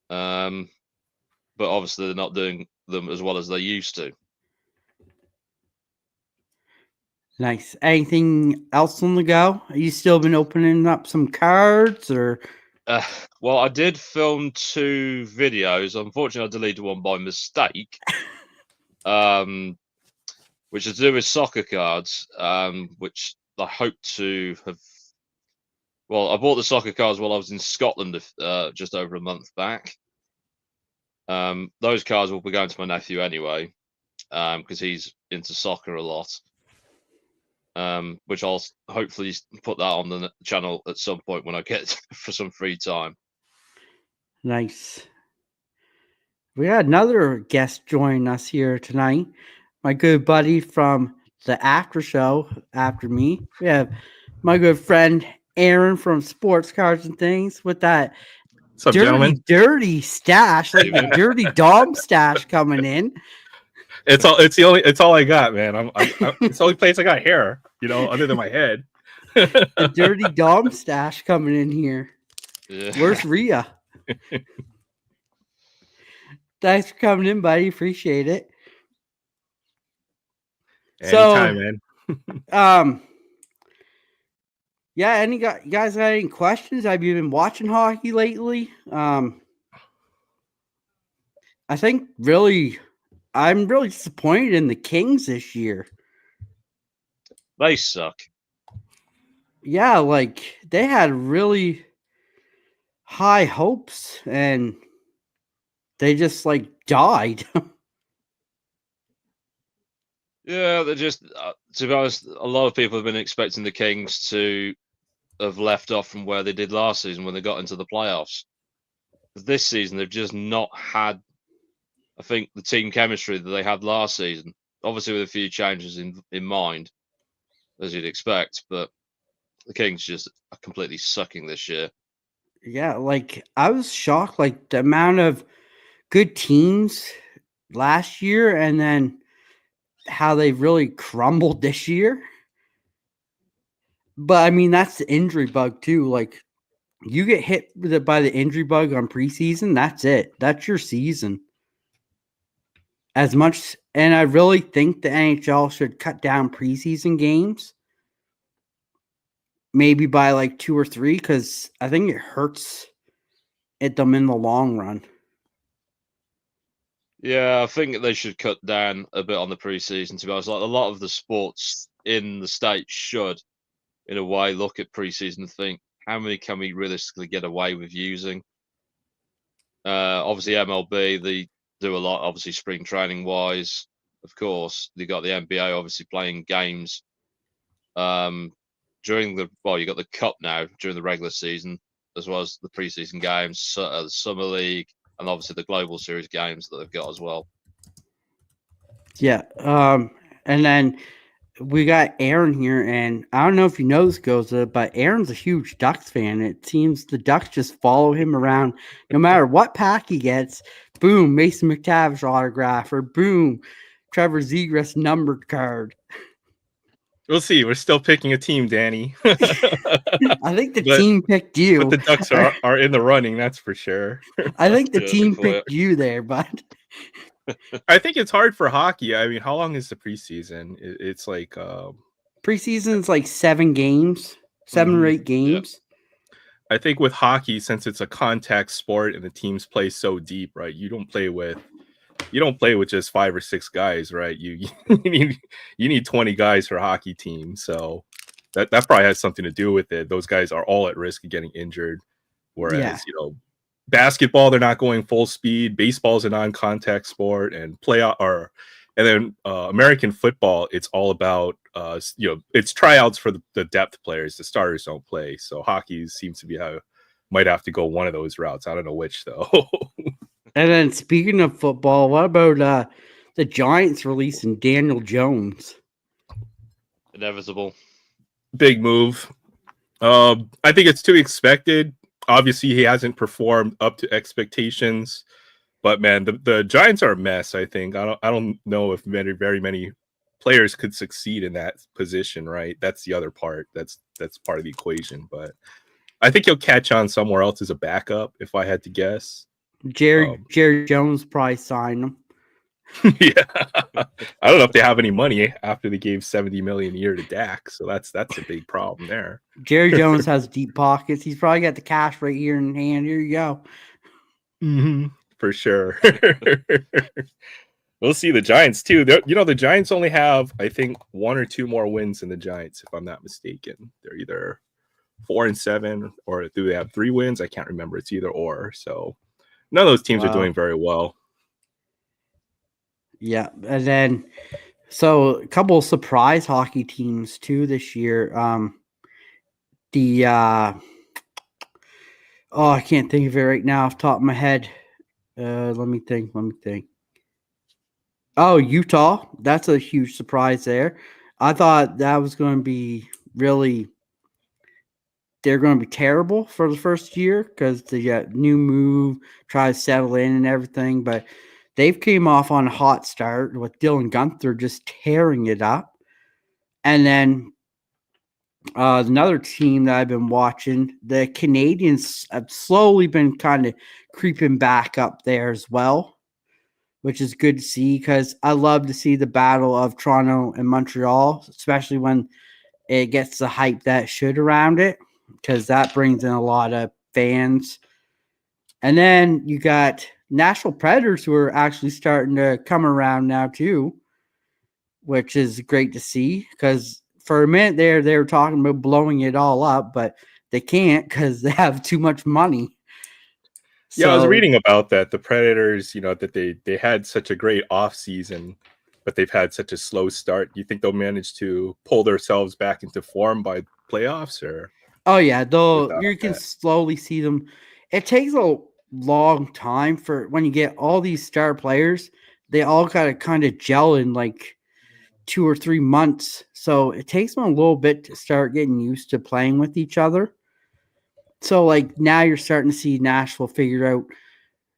Speaker 2: But obviously they're not doing them as well as they used to.
Speaker 1: Nice. Anything else on the go? Are you still been opening up some cards or?
Speaker 2: Well, I did film 2 videos. Unfortunately, I deleted one by mistake. Which is to do with soccer cards, which I hope to have. Well, I bought the soccer cards while I was in Scotland just over a month back. Those cards will be going to my nephew anyway, because he's into soccer a lot. Which I'll hopefully put that on the channel at some point when I get for some free time.
Speaker 1: Nice. We had another guest join us here tonight. My good buddy from the after show after me. We have my good friend Aaron from Sportscards and Things with that
Speaker 4: What's up, gentlemen?
Speaker 1: dirty stash, like the dirty Dom stash coming in.
Speaker 4: It's all I got, man. It's the only place I got hair, other than my head.
Speaker 1: The dirty Dom stash coming in here.
Speaker 2: Yeah.
Speaker 1: Where's Rhea? Thanks for coming in, buddy. Appreciate it.
Speaker 4: Anytime,
Speaker 1: man. Yeah, you guys got any questions? Have you been watching hockey lately? I think I'm really disappointed in the Kings this year.
Speaker 2: They suck.
Speaker 1: Yeah, like they had really high hopes and they just like died.
Speaker 2: Yeah, they're just, to be honest, a lot of people have been expecting the Kings to have left off from where they did last season when they got into the playoffs. This season, they've just not had, I think, the team chemistry that they had last season. Obviously, with a few changes in mind, as you'd expect, but the Kings just are completely sucking this year.
Speaker 1: Yeah, like I was shocked, like the amount of good teams last year and then how they really crumbled this year. But I mean, that's the injury bug too. Like you get hit by the injury bug on preseason, that's it. That's your season. And I really think the NHL should cut down preseason games. Maybe by like 2 or 3, because I think it hurts them in the long run.
Speaker 2: Yeah, I think they should cut down a bit on the preseason, to be honest. Like a lot of the sports in the States should, in a way, look at preseason and think, how many can we realistically get away with using? Obviously, MLB, they do a lot, obviously, spring training wise. Of course, they got the NBA obviously playing games during you got the Cup now during the regular season, as well as the preseason games, the Summer League, and obviously the Global Series games that they've got as well.
Speaker 1: Yeah. And then we got Aaron here, and I don't know if you know this, Goza, but Aaron's a huge Ducks fan. It seems the Ducks just follow him around no matter what pack he gets. Boom, Mason McTavish autograph, or boom, Trevor Zegras numbered card.
Speaker 4: We'll see. We're still picking a team, Danny.
Speaker 1: I think the team picked you.
Speaker 4: But the Ducks are in the running, that's for sure.
Speaker 1: I think the team picked you there, but
Speaker 4: I think it's hard for hockey. I mean, how long is the preseason? It's like
Speaker 1: preseason's like 7 games, 7 or 8 games.
Speaker 4: Yeah. I think with hockey, since it's a contact sport and the teams play so deep, right? You don't play with just 5 or 6 guys, right? You need 20 guys for a hockey team. So that probably has something to do with it. Those guys are all at risk of getting injured. Whereas, basketball, they're not going full speed. Baseball is a non-contact sport, and American football, it's all about it's tryouts for the depth players. The starters don't play. So hockey seems to be might have to go one of those routes. I don't know which though.
Speaker 1: And then speaking of football, what about the Giants releasing Daniel Jones?
Speaker 2: Inevitable.
Speaker 4: Big move. I think it's to be expected. Obviously, he hasn't performed up to expectations, but man, the Giants are a mess. I think I don't know if very many players could succeed in that position. Right, that's the other part. That's part of the equation. But I think he'll catch on somewhere else as a backup, if I had to guess.
Speaker 1: Jerry Jones probably signed him.
Speaker 4: Yeah, I don't know if they have any money after they gave $70 million a year to Dak, so that's a big problem there.
Speaker 1: Jerry Jones has deep pockets. He's probably got the cash right here in hand. Here you go.
Speaker 4: Mm-hmm. For sure. We'll see the Giants too. The Giants only have, I think, 1 or 2 more wins than the Giants, if I'm not mistaken. They're either 4-7, or do they have 3 wins? I can't remember. It's either or. So none of those teams are doing very well.
Speaker 1: Yeah, and then so a couple of surprise hockey teams too this year. I can't think of it right now off the top of my head. Let me think. Oh, Utah. That's a huge surprise there. I thought that was going to be they're going to be terrible for the first year because the new move, try to settle in and everything, but they've came off on a hot start with Dylan Gunther just tearing it up. And then another team that I've been watching, the Canadians have slowly been kind of creeping back up there as well, which is good to see because I love to see the battle of Toronto and Montreal, especially when it gets the hype that it should around it, because that brings in a lot of fans. And then you got Nashville Predators, who are actually starting to come around now too, which is great to see because for a minute there, they were talking about blowing it all up, but they can't because they have too much money.
Speaker 4: Yeah, I was reading about that. The Predators, that they had such a great offseason, but they've had such a slow start. Do you think they'll manage to pull themselves back into form by playoffs? Or
Speaker 1: oh yeah, you can slowly see them. It takes a long time for when you get all these star players, they all got to kind of gel in like 2 or 3 months. So it takes them a little bit to start getting used to playing with each other. So like now you're starting to see Nashville figure out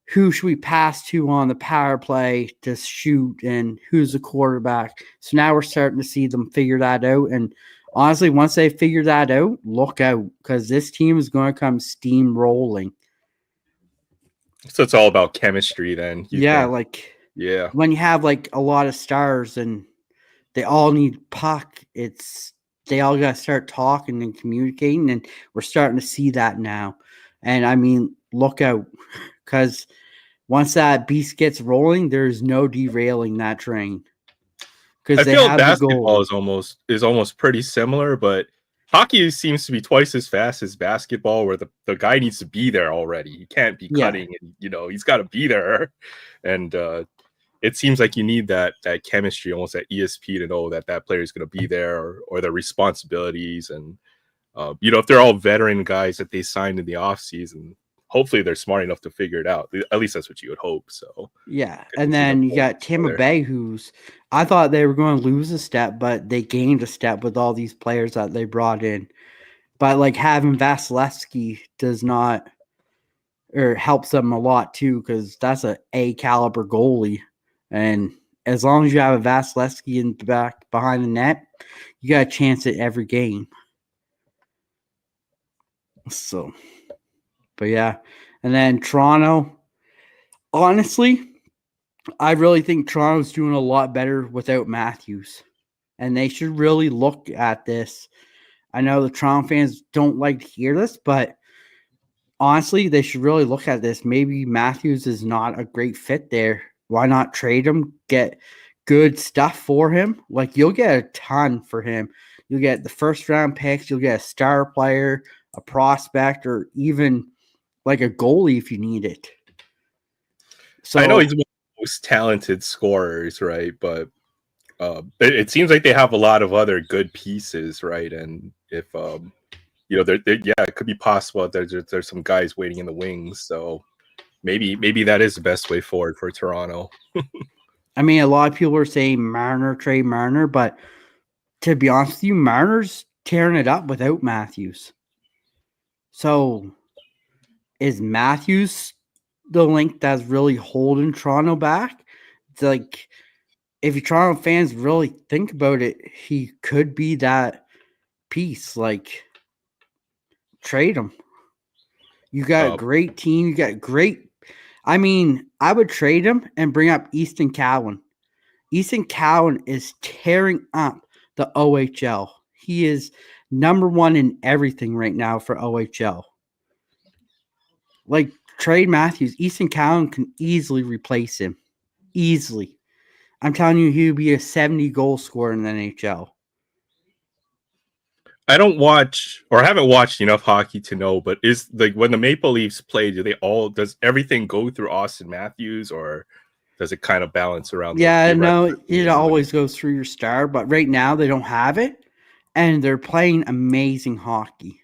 Speaker 1: who should we pass to on the power play to shoot and who's the quarterback. So now we're starting to see them figure that out. And honestly, once they figure that out, look out because this team is going to come steamrolling.
Speaker 4: So it's all about chemistry then.
Speaker 1: Yeah,
Speaker 4: think?
Speaker 1: When you have like a lot of stars and they all need puck, they all got to start talking and communicating, and we're starting to see that now. And I mean, look out because once that beast gets rolling, there's no derailing that train.
Speaker 4: I feel basketball is almost pretty similar, but hockey seems to be twice as fast as basketball, where the guy needs to be there already. He can't be cutting, and he's got to be there. And it seems like you need that chemistry, almost that ESP, to know that player is going to be there, or their responsibilities. And if they're all veteran guys that they signed in the offseason, hopefully they're smart enough to figure it out. At least that's what you would hope. So
Speaker 1: yeah, and then you got Tampa Bay, who's I thought they were going to lose a step, but they gained a step with all these players that they brought in. But like having Vasilevsky does not, or helps them a lot too, because that's a caliber goalie, and as long as you have a Vasilevsky in the back behind the net, you got a chance at every game. So, but yeah, and then Toronto. Honestly, I really think Toronto's doing a lot better without Matthews, and they should really look at this. I know the Toronto fans don't like to hear this, but honestly, they should really look at this. Maybe Matthews is not a great fit there. Why not trade him? Get good stuff for him. Like, you'll get a ton for him. You'll get the first round picks. You'll get a star player, a prospect, or even like a goalie if you need it. So
Speaker 4: I know he's one of the most talented scorers, right? But it seems like they have a lot of other good pieces, right? And if it could be possible that there's some guys waiting in the wings. So maybe that is the best way forward for Toronto.
Speaker 1: I mean, a lot of people are saying Marner, trade Marner, but to be honest with you, Marner's tearing it up without Matthews. So is Matthews the link that's really holding Toronto back? It's like, if you Toronto fans really think about it, he could be that piece. Like, trade him. You got a great team. You got great. I mean, I would trade him and bring up Easton Cowan. Easton Cowan is tearing up the OHL. He is number one in everything right now for OHL. Like, trade Matthews. Easton Cowan can easily replace him. Easily. I'm telling you, he would be a 70 goal scorer in the NHL.
Speaker 4: I don't watch, or haven't watched enough hockey to know, but is like when the Maple Leafs play, does everything go through Austin Matthews, or does it kind of balance around?
Speaker 1: Yeah, no, it always goes through your star, but right now they don't have it, and they're playing amazing hockey.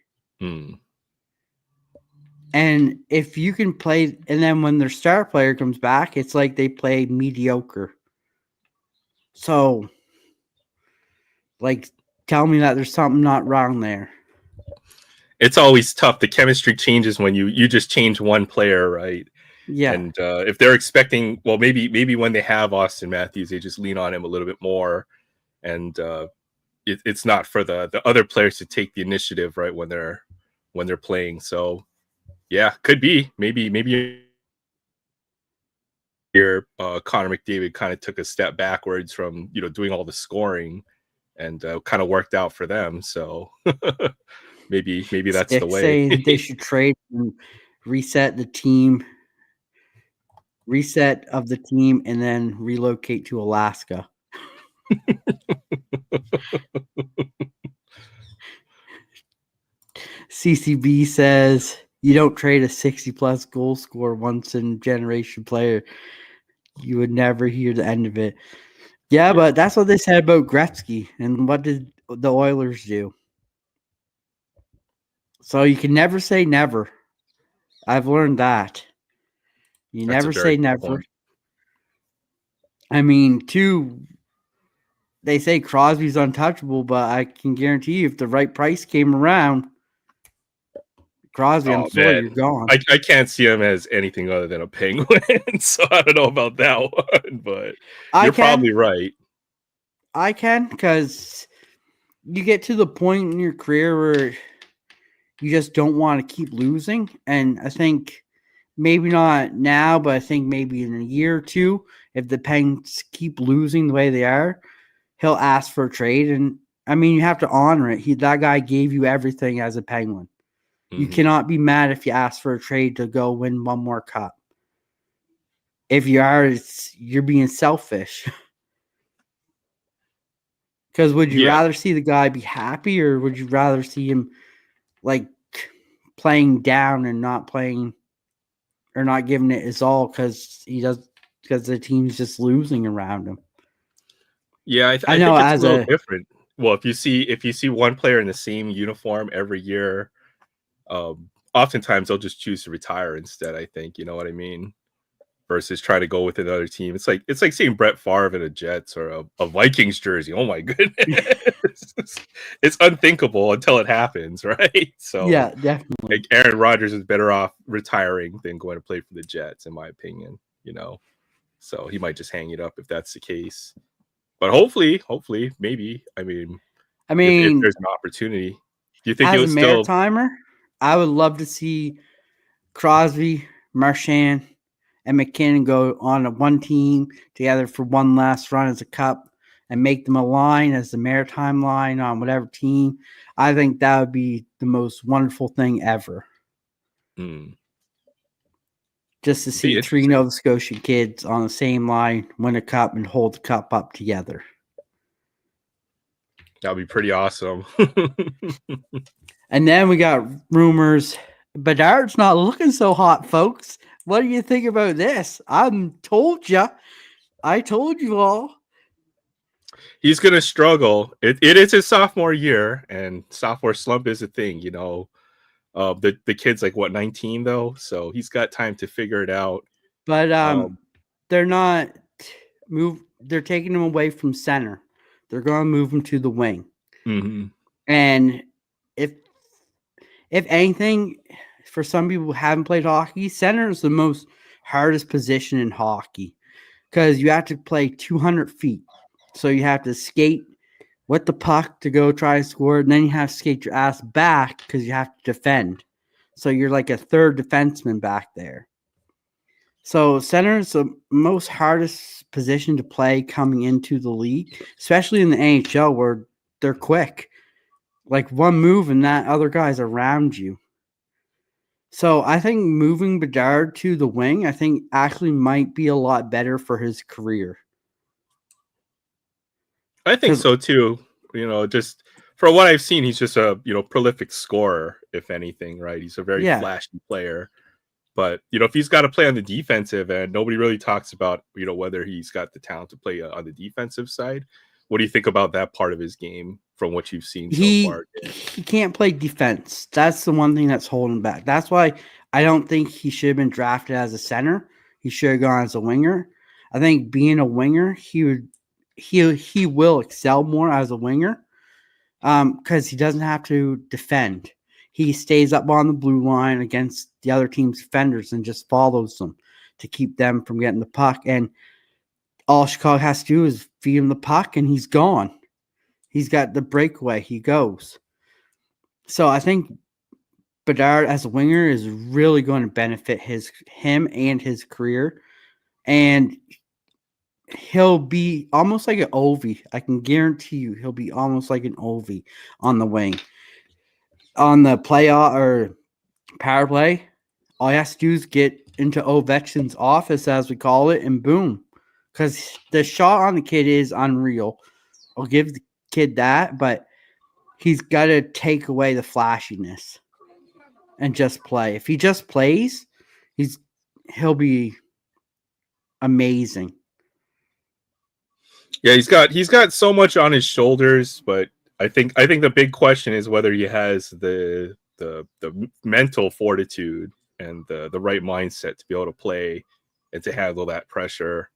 Speaker 1: And if you can play, and then when their star player comes back, it's like they play mediocre. So, like, tell me that there's something not wrong there.
Speaker 4: It's always tough. The chemistry changes when you just change one player, right?
Speaker 1: Yeah.
Speaker 4: And if they're expecting, well, maybe when they have Austin Matthews, they just lean on him a little bit more, and it's not for the other players to take the initiative, right, when they're playing. So yeah, could be maybe here Connor McDavid kind of took a step backwards from doing all the scoring, and kind of worked out for them. So maybe that's the way.
Speaker 1: Saying they should trade and reset the team, and then relocate to Alaska. CCB says you don't trade a 60-plus goal scorer, once in generation player. You would never hear the end of it. Yeah, but that's what they said about Gretzky. And what did the Oilers do? So you can never say never. I've learned that. You never say never. I mean, they say Crosby's untouchable, but I can guarantee you if the right price came around, Crosby, I'm sorry, you're gone.
Speaker 4: I can't see him as anything other than a Penguin, so I don't know about that one, but you're probably right.
Speaker 1: I can, because you get to the point in your career where you just don't want to keep losing, and I think maybe not now, but I think maybe in a year or two, if the Penguins keep losing the way they are, he'll ask for a trade, and I mean, you have to honor it. That guy gave you everything as a Penguin. You cannot be mad if you ask for a trade to go win one more cup. If you are, you're being selfish. Because would you
Speaker 4: Yeah.
Speaker 1: rather see the guy be happy, or would you rather see him like playing down and not playing or not giving it his all because the team's just losing around him?
Speaker 4: Yeah,
Speaker 1: I
Speaker 4: I
Speaker 1: know
Speaker 4: think it's a
Speaker 1: as
Speaker 4: little
Speaker 1: a
Speaker 4: different. Well, if you see one player in the same uniform every year, oftentimes they'll just choose to retire instead. I think, you know what I mean, versus try to go with another team. It's like seeing Brett Favre in a Jets or a Vikings jersey. Oh my goodness, it's unthinkable until it happens, right? So
Speaker 1: yeah, definitely.
Speaker 4: like Aaron Rodgers is better off retiring than going to play for the Jets, in my opinion. You know, so he might just hang it up if that's the case. But hopefully, maybe. I mean,
Speaker 1: I
Speaker 4: if
Speaker 1: mean,
Speaker 4: there's an opportunity, do you think
Speaker 1: as
Speaker 4: he'll
Speaker 1: a
Speaker 4: still?
Speaker 1: Maritimer, I would love to see Crosby, Marchand, and McKinnon go on a one team together for one last run as a cup and make them align as the Maritime line on whatever team. I think that would be the most wonderful thing ever. Just to
Speaker 4: Be
Speaker 1: see three
Speaker 4: interesting.
Speaker 1: Nova Scotia kids on the same line win a cup and hold the cup up together.
Speaker 4: That'd be pretty awesome.
Speaker 1: And then we got rumors. Bedard's not looking so hot, folks. What do you think about this? I told you all.
Speaker 4: He's gonna struggle. It is his sophomore year, and sophomore slump is a thing. You know, the kid's like what 19 though, so he's got time to figure it out.
Speaker 1: But they're not they're taking him away from center. They're going to move him to the wing.
Speaker 4: Mm-hmm.
Speaker 1: And if anything, for some people who haven't played hockey, center is the most hardest position in hockey because you have to play 200 feet. So you have to skate with the puck to go try to score, and then you have to skate your ass back because you have to defend. So you're like a third defenseman back there. So center is the most hardest position to play coming into the league, especially in the NHL where they're quick. Like one move and that other guy's around you. So I think moving Bedard to the wing, I think actually might be a lot better for his career.
Speaker 4: I think so too. You know, just from what I've seen, he's just a prolific scorer, if anything, right? He's a very flashy player. But if he's got to play on the defensive end, nobody really talks about whether he's got the talent to play on the defensive side. What do you think about that part of his game from what you've seen so far?
Speaker 1: He can't play defense. That's the one thing that's holding back. That's why I don't think he should have been drafted as a center. He should have gone as a winger. I think being a winger, he will excel more as a winger because he doesn't have to defend. He stays up on the blue line against the other team's defenders and just follows them to keep them from getting the puck. And all Chicago has to do is feed him the puck and he's gone. He's got the breakaway. He goes. So I think Bedard as a winger is really going to benefit him and his career. And he'll be almost like an Ovi. I can guarantee you he'll be almost like an Ovi on the wing. On the playoff or power play, all he has to do is get into Ovechkin's office, as we call it, and boom. Because the shot on the kid is unreal. I'll give the kid that, but he's got to take away the flashiness and just play. If he just plays, he'll be amazing.
Speaker 4: Yeah, he's got so much on his shoulders, but I think the big question is whether he has the mental fortitude and the right mindset to be able to play and to handle that pressure.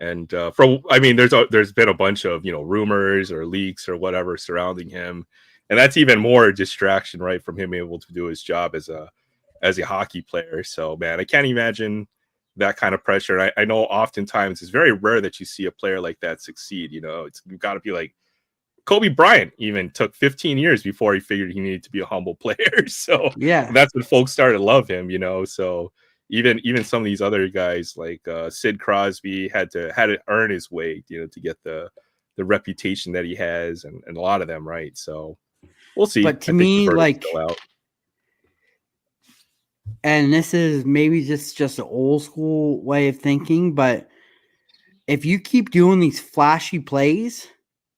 Speaker 4: And there's been a bunch of rumors or leaks or whatever surrounding him, and that's even more distraction, right, from him able to do his job as a hockey player. So man, I can't imagine that kind of pressure. I know oftentimes it's very rare that you see a player like that succeed. You've got to be like Kobe Bryant. Even took 15 years before he figured he needed to be a humble player. So
Speaker 1: yeah,
Speaker 4: that's when folks started to love him. So even some of these other guys like Sid Crosby had to earn his way, to get the reputation that he has, and a lot of them, right? So we'll see.
Speaker 1: But to me, like,
Speaker 4: still out.
Speaker 1: And this is maybe just an old school way of thinking, but if you keep doing these flashy plays,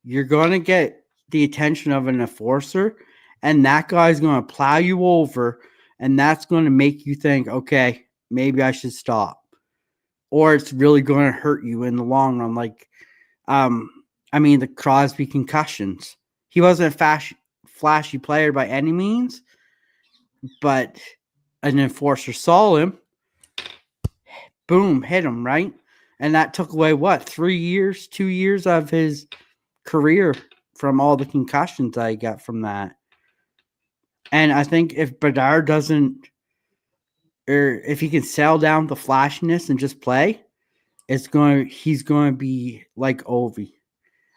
Speaker 1: you're going to get the attention of an enforcer, and that guy's going to plow you over, and that's going to make you think, okay, maybe I should stop. Or it's really going to hurt you in the long run. Like, the Crosby concussions. He wasn't a flashy player by any means, but an enforcer saw him, boom, hit him, right? And that took away, 2 years of his career from all the concussions I got from that. And I think if Bedard doesn't, or if he can settle down the flashiness and just play, he's going to be like Ovi.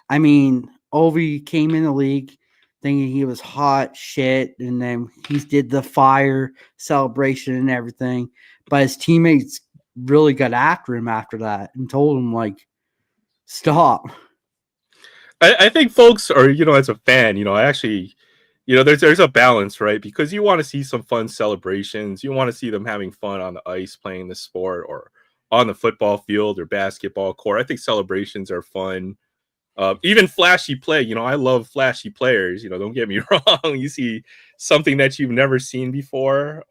Speaker 1: I mean, Ovi came in the league thinking he was hot shit, and then he did the fire celebration and everything. But his teammates really got after him after that and told him, like, stop.
Speaker 4: I think folks are, as a fan, I actually, there's a balance, right? Because you want to see some fun celebrations. You want to see them having fun on the ice, playing the sport, or on the football field or basketball court. I think celebrations are fun. Even flashy play, I love flashy players. Don't get me wrong. You see something that you've never seen before.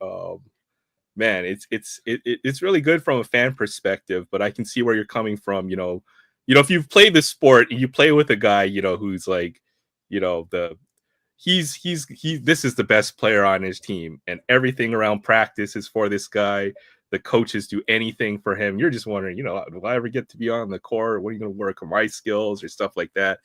Speaker 4: Man, it's really good from a fan perspective. But I can see where you're coming from. If you've played the sport and you play with a guy, who's like, this is the best player on his team, and everything around practice is for this guy. The coaches do anything for him. You're just wondering, will I ever get to be on the court? What are you going to work on my skills or stuff like that?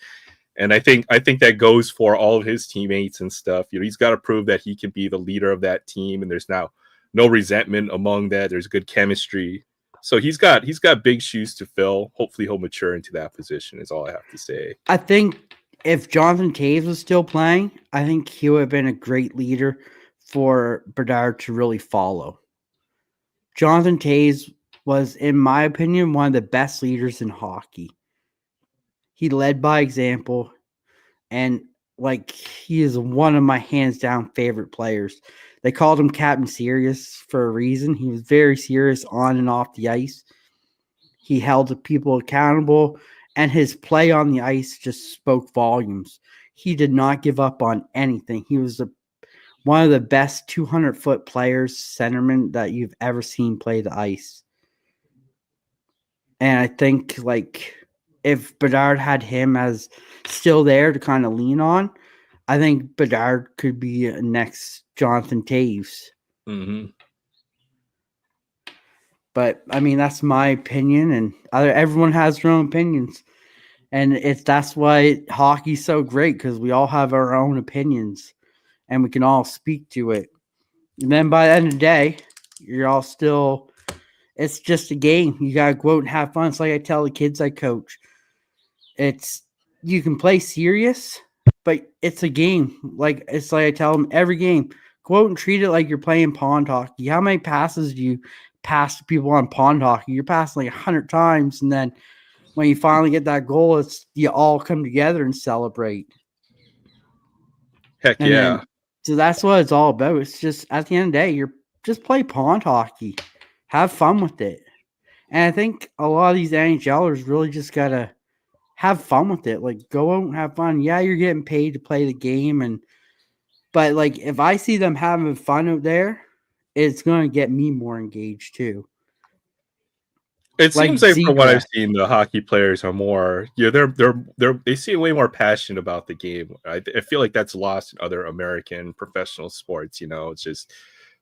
Speaker 4: And I think that goes for all of his teammates and stuff. He's got to prove that he can be the leader of that team, and there's now no resentment among that. There's good chemistry. So he's got big shoes to fill. Hopefully he'll mature into that position is all I have to say.
Speaker 1: I think if Jonathan Toews was still playing, I think he would have been a great leader for Bedard to really follow. Jonathan Toews was, in my opinion, one of the best leaders in hockey. He led by example, and he is one of my hands down favorite players. They called him Captain Serious for a reason. He was very serious on and off the ice. He held the people accountable, and his play on the ice just spoke volumes. He did not give up on anything. He was one of the best 200-foot players, centerman, that you've ever seen play the ice. And I think, if Bedard had him as still there to kind of lean on, I think Bedard could be next Jonathan Toews.
Speaker 4: Mm-hmm.
Speaker 1: But, that's my opinion, and everyone has their own opinions. And that's why hockey's so great, because we all have our own opinions, and we can all speak to it. And then by the end of the day, you're all still, it's just a game. You got to go out and have fun. It's like I tell the kids I coach. You can play serious, but it's a game. It's like I tell them every game, go out and treat it like you're playing pond hockey. How many passes do you pass to people on pond hockey? You're passing 100 times, and then when you finally get that goal, you all come together and celebrate.
Speaker 4: Heck yeah.
Speaker 1: So that's what it's all about. It's just, at the end of the day, you're just play pond hockey. Have fun with it. And I think a lot of these NHLers really just got to have fun with it. Go out and have fun. Yeah, you're getting paid to play the game. But if I see them having fun out there, it's going to get me more engaged too.
Speaker 4: It seems like from what I've seen, the hockey players are more, they seem way more passionate about the game. I feel like that's lost in other American professional sports. It's just,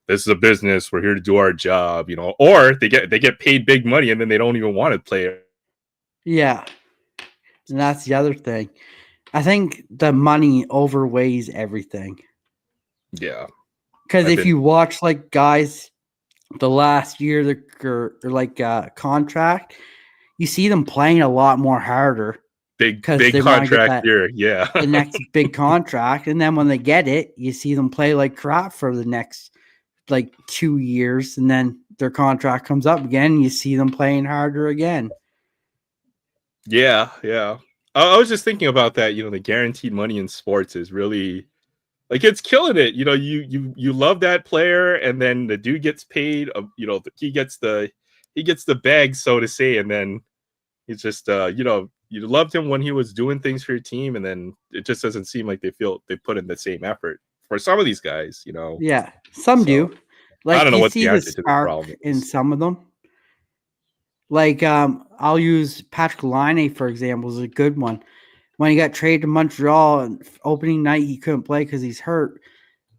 Speaker 4: this is a business. We're here to do our job, or they get paid big money and then they don't even want to play it.
Speaker 1: Yeah. And that's the other thing. I think the money overweighs everything.
Speaker 4: Yeah.
Speaker 1: Because if you watch guys the last year, they're contract, you see them playing a lot more harder.
Speaker 4: Big contract year, yeah.
Speaker 1: The next big contract, and then when they get it, you see them play like crap for the next 2 years, and then their contract comes up again, and you see them playing harder again.
Speaker 4: Yeah. I was just thinking about that. The guaranteed money in sports is really, it's killing it. You love that player, and then the dude gets paid. He gets the bag, so to say, and then he's just you loved him when he was doing things for your team, and then it just doesn't seem like they put in the same effort for some of these guys, you know.
Speaker 1: Yeah, some
Speaker 4: So,
Speaker 1: do. Like
Speaker 4: I don't know
Speaker 1: you
Speaker 4: what
Speaker 1: see
Speaker 4: the
Speaker 1: the
Speaker 4: answer to this
Speaker 1: spark
Speaker 4: problem
Speaker 1: in
Speaker 4: is.
Speaker 1: some of them. Like I'll use Patrick Laine, for example, is a good one. When he got traded to Montreal and opening night, he couldn't play because he's hurt.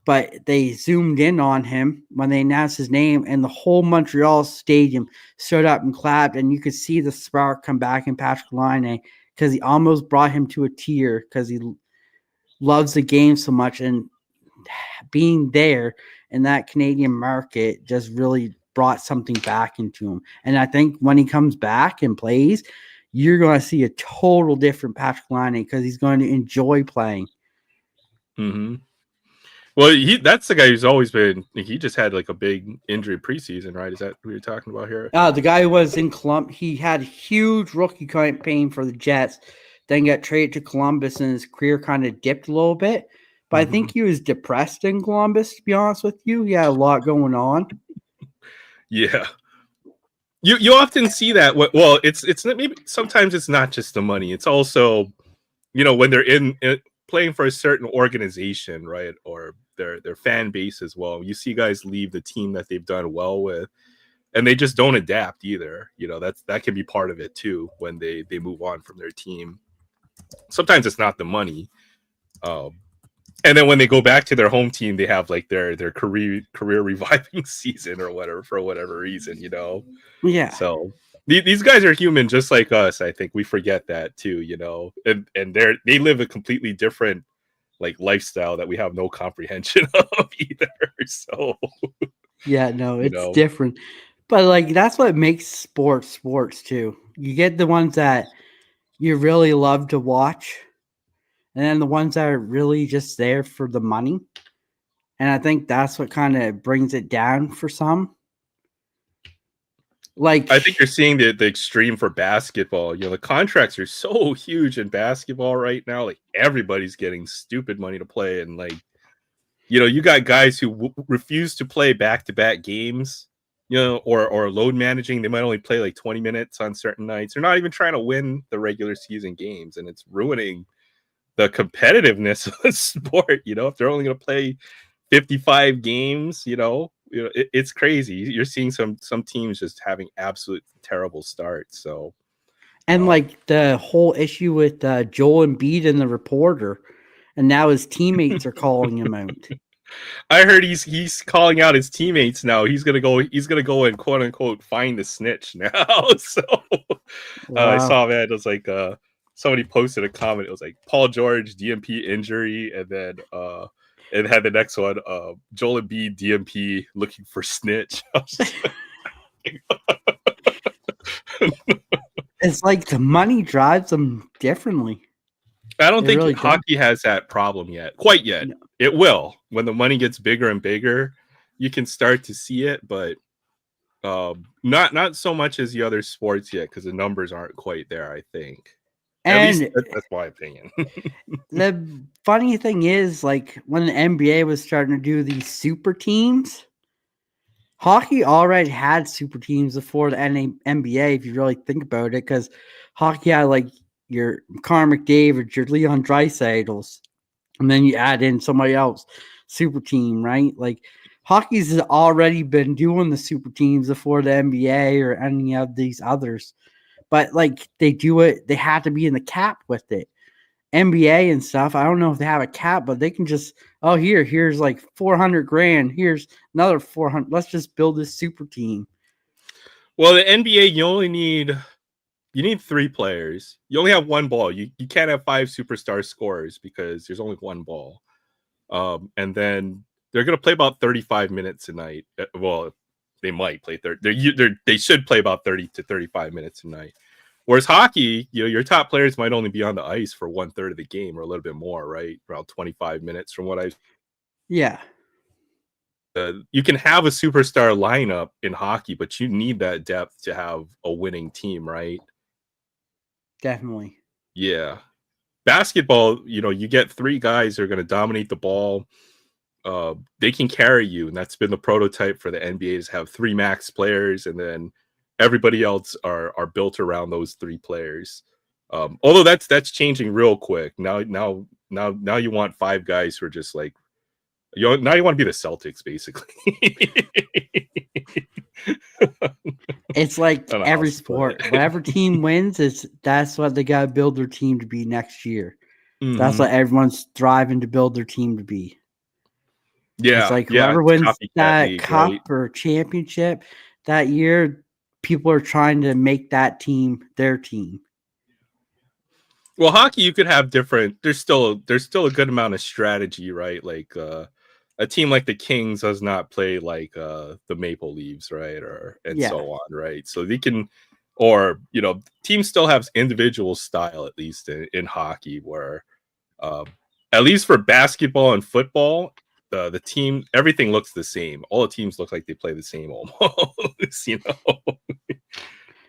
Speaker 1: But they zoomed in on him when they announced his name, and the whole Montreal stadium stood up and clapped, and you could see the spark come back in Patrick Laine because he almost brought him to a tear because he loves the game so much, and being there in that Canadian market just really brought something back into him. And I think when he comes back and plays, you're going to see a total different Patrick Laine because he's going to enjoy playing.
Speaker 4: Mm-hmm. Well, that's the guy who's always been. He just had like a big injury preseason, right? Is that who you're talking about here?
Speaker 1: The guy who was in Columbus, he had a huge rookie campaign for the Jets, then got traded to Columbus, and his career kind of dipped a little bit. But I think he was depressed in Columbus, to be honest with you. He had a lot going on.
Speaker 4: Yeah. You often see that. Well, it's maybe sometimes it's not just the money. It's also, you know, when they're in playing for a certain organization, right, or their fan base as well. You see guys leave the team that they've done well with, and they just don't adapt either. You know, that can be part of it too when they move on from their team. Sometimes it's not the money. And then when they go back to their home team, they have like their career reviving season or whatever for whatever reason, you know.
Speaker 1: Yeah.
Speaker 4: So these guys are human just like us. I think we forget that too, you know. And they live a completely different like lifestyle that we have no comprehension of either. So
Speaker 1: yeah, no, it's
Speaker 4: know.
Speaker 1: different. But like that's what makes sports too. You get the ones that you really love to watch, and then the ones that are really just there for the money. And I think that's what kind of brings it down for some. Like
Speaker 4: I think you're seeing the extreme for basketball. You know, the contracts are so huge in basketball right now. Like everybody's getting stupid money to play, and like, you know, you got guys who refuse to play back-to-back games, you know, or load managing. They might only play like 20 minutes on certain nights. They're not even trying to win the regular season games, and it's ruining the competitiveness of the sport. You know, if they're only going to play 55 games, you know, it's crazy. You're seeing some teams just having absolute terrible starts. So,
Speaker 1: and like the whole issue with Joel Embiid and the reporter, and now his teammates are calling him out.
Speaker 4: I heard he's calling out his teammates now. He's gonna go and quote unquote find the snitch now. So
Speaker 1: Wow.
Speaker 4: I saw that. It was like somebody posted a comment. It was like Paul George DMP injury, and then it had the next one, Joel Embiid DMP looking for snitch.
Speaker 1: It's like the money drives them differently.
Speaker 4: I don't think
Speaker 1: really
Speaker 4: hockey has that problem quite yet. No. It will. When the money gets bigger and bigger, you can start to see it, but not so much as the other sports yet because the numbers aren't quite there, I think.
Speaker 1: And
Speaker 4: at least that's my opinion.
Speaker 1: The funny thing is, like, when the NBA was starting to do these super teams, hockey already had super teams before the NBA, if you really think about it, because hockey had, like, your Connor McDavid, your Leon Draisaitls, and then you add in somebody else, super team, right? Like, hockey's has already been doing the super teams before the NBA or any of these others. But, like, they do it, they have to be in the cap with it. NBA and stuff, I don't know if they have a cap, but they can just, here's like $400,000. Here's another 400. Let's just build this super team.
Speaker 4: Well, the NBA, you need 3 players. You only have 1 ball. You can't have 5 superstar scorers because there's only 1 ball. And then they're going to play about 35 minutes a night. Well, they might play 30. They should play about 30 to 35 minutes a night. Whereas hockey, you know, your top players might only be on the ice for 1/3 of the game or a little bit more, right? Around 25 minutes from what I've.
Speaker 1: Yeah.
Speaker 4: You can have a superstar lineup in hockey, but you need that depth to have a winning team, right?
Speaker 1: Definitely.
Speaker 4: Yeah. Basketball, you know, you get 3 guys who are going to dominate the ball. They can carry you, and that's been the prototype for the NBA is have 3 max players, and then everybody else are built around those 3 players. Although that's changing real quick. Now you want 5 guys who are just like you want to be the Celtics basically.
Speaker 1: It's like every sport. Whatever team wins, that's what they got to build their team to be next year.
Speaker 4: Mm-hmm.
Speaker 1: That's what everyone's striving to build their team to be.
Speaker 4: Yeah,
Speaker 1: it's like whoever wins that
Speaker 4: league,
Speaker 1: cup
Speaker 4: right?
Speaker 1: or championship that year, people are trying to make that team their team.
Speaker 4: Well, hockey, you could have different. There's still a good amount of strategy, right? Like a team like the Kings does not play like the Maple Leafs, right? So on, right? So they can, or teams still have individual style, at least in hockey, where at least for basketball and football, the team, everything looks the same. All the teams look like they play the same almost,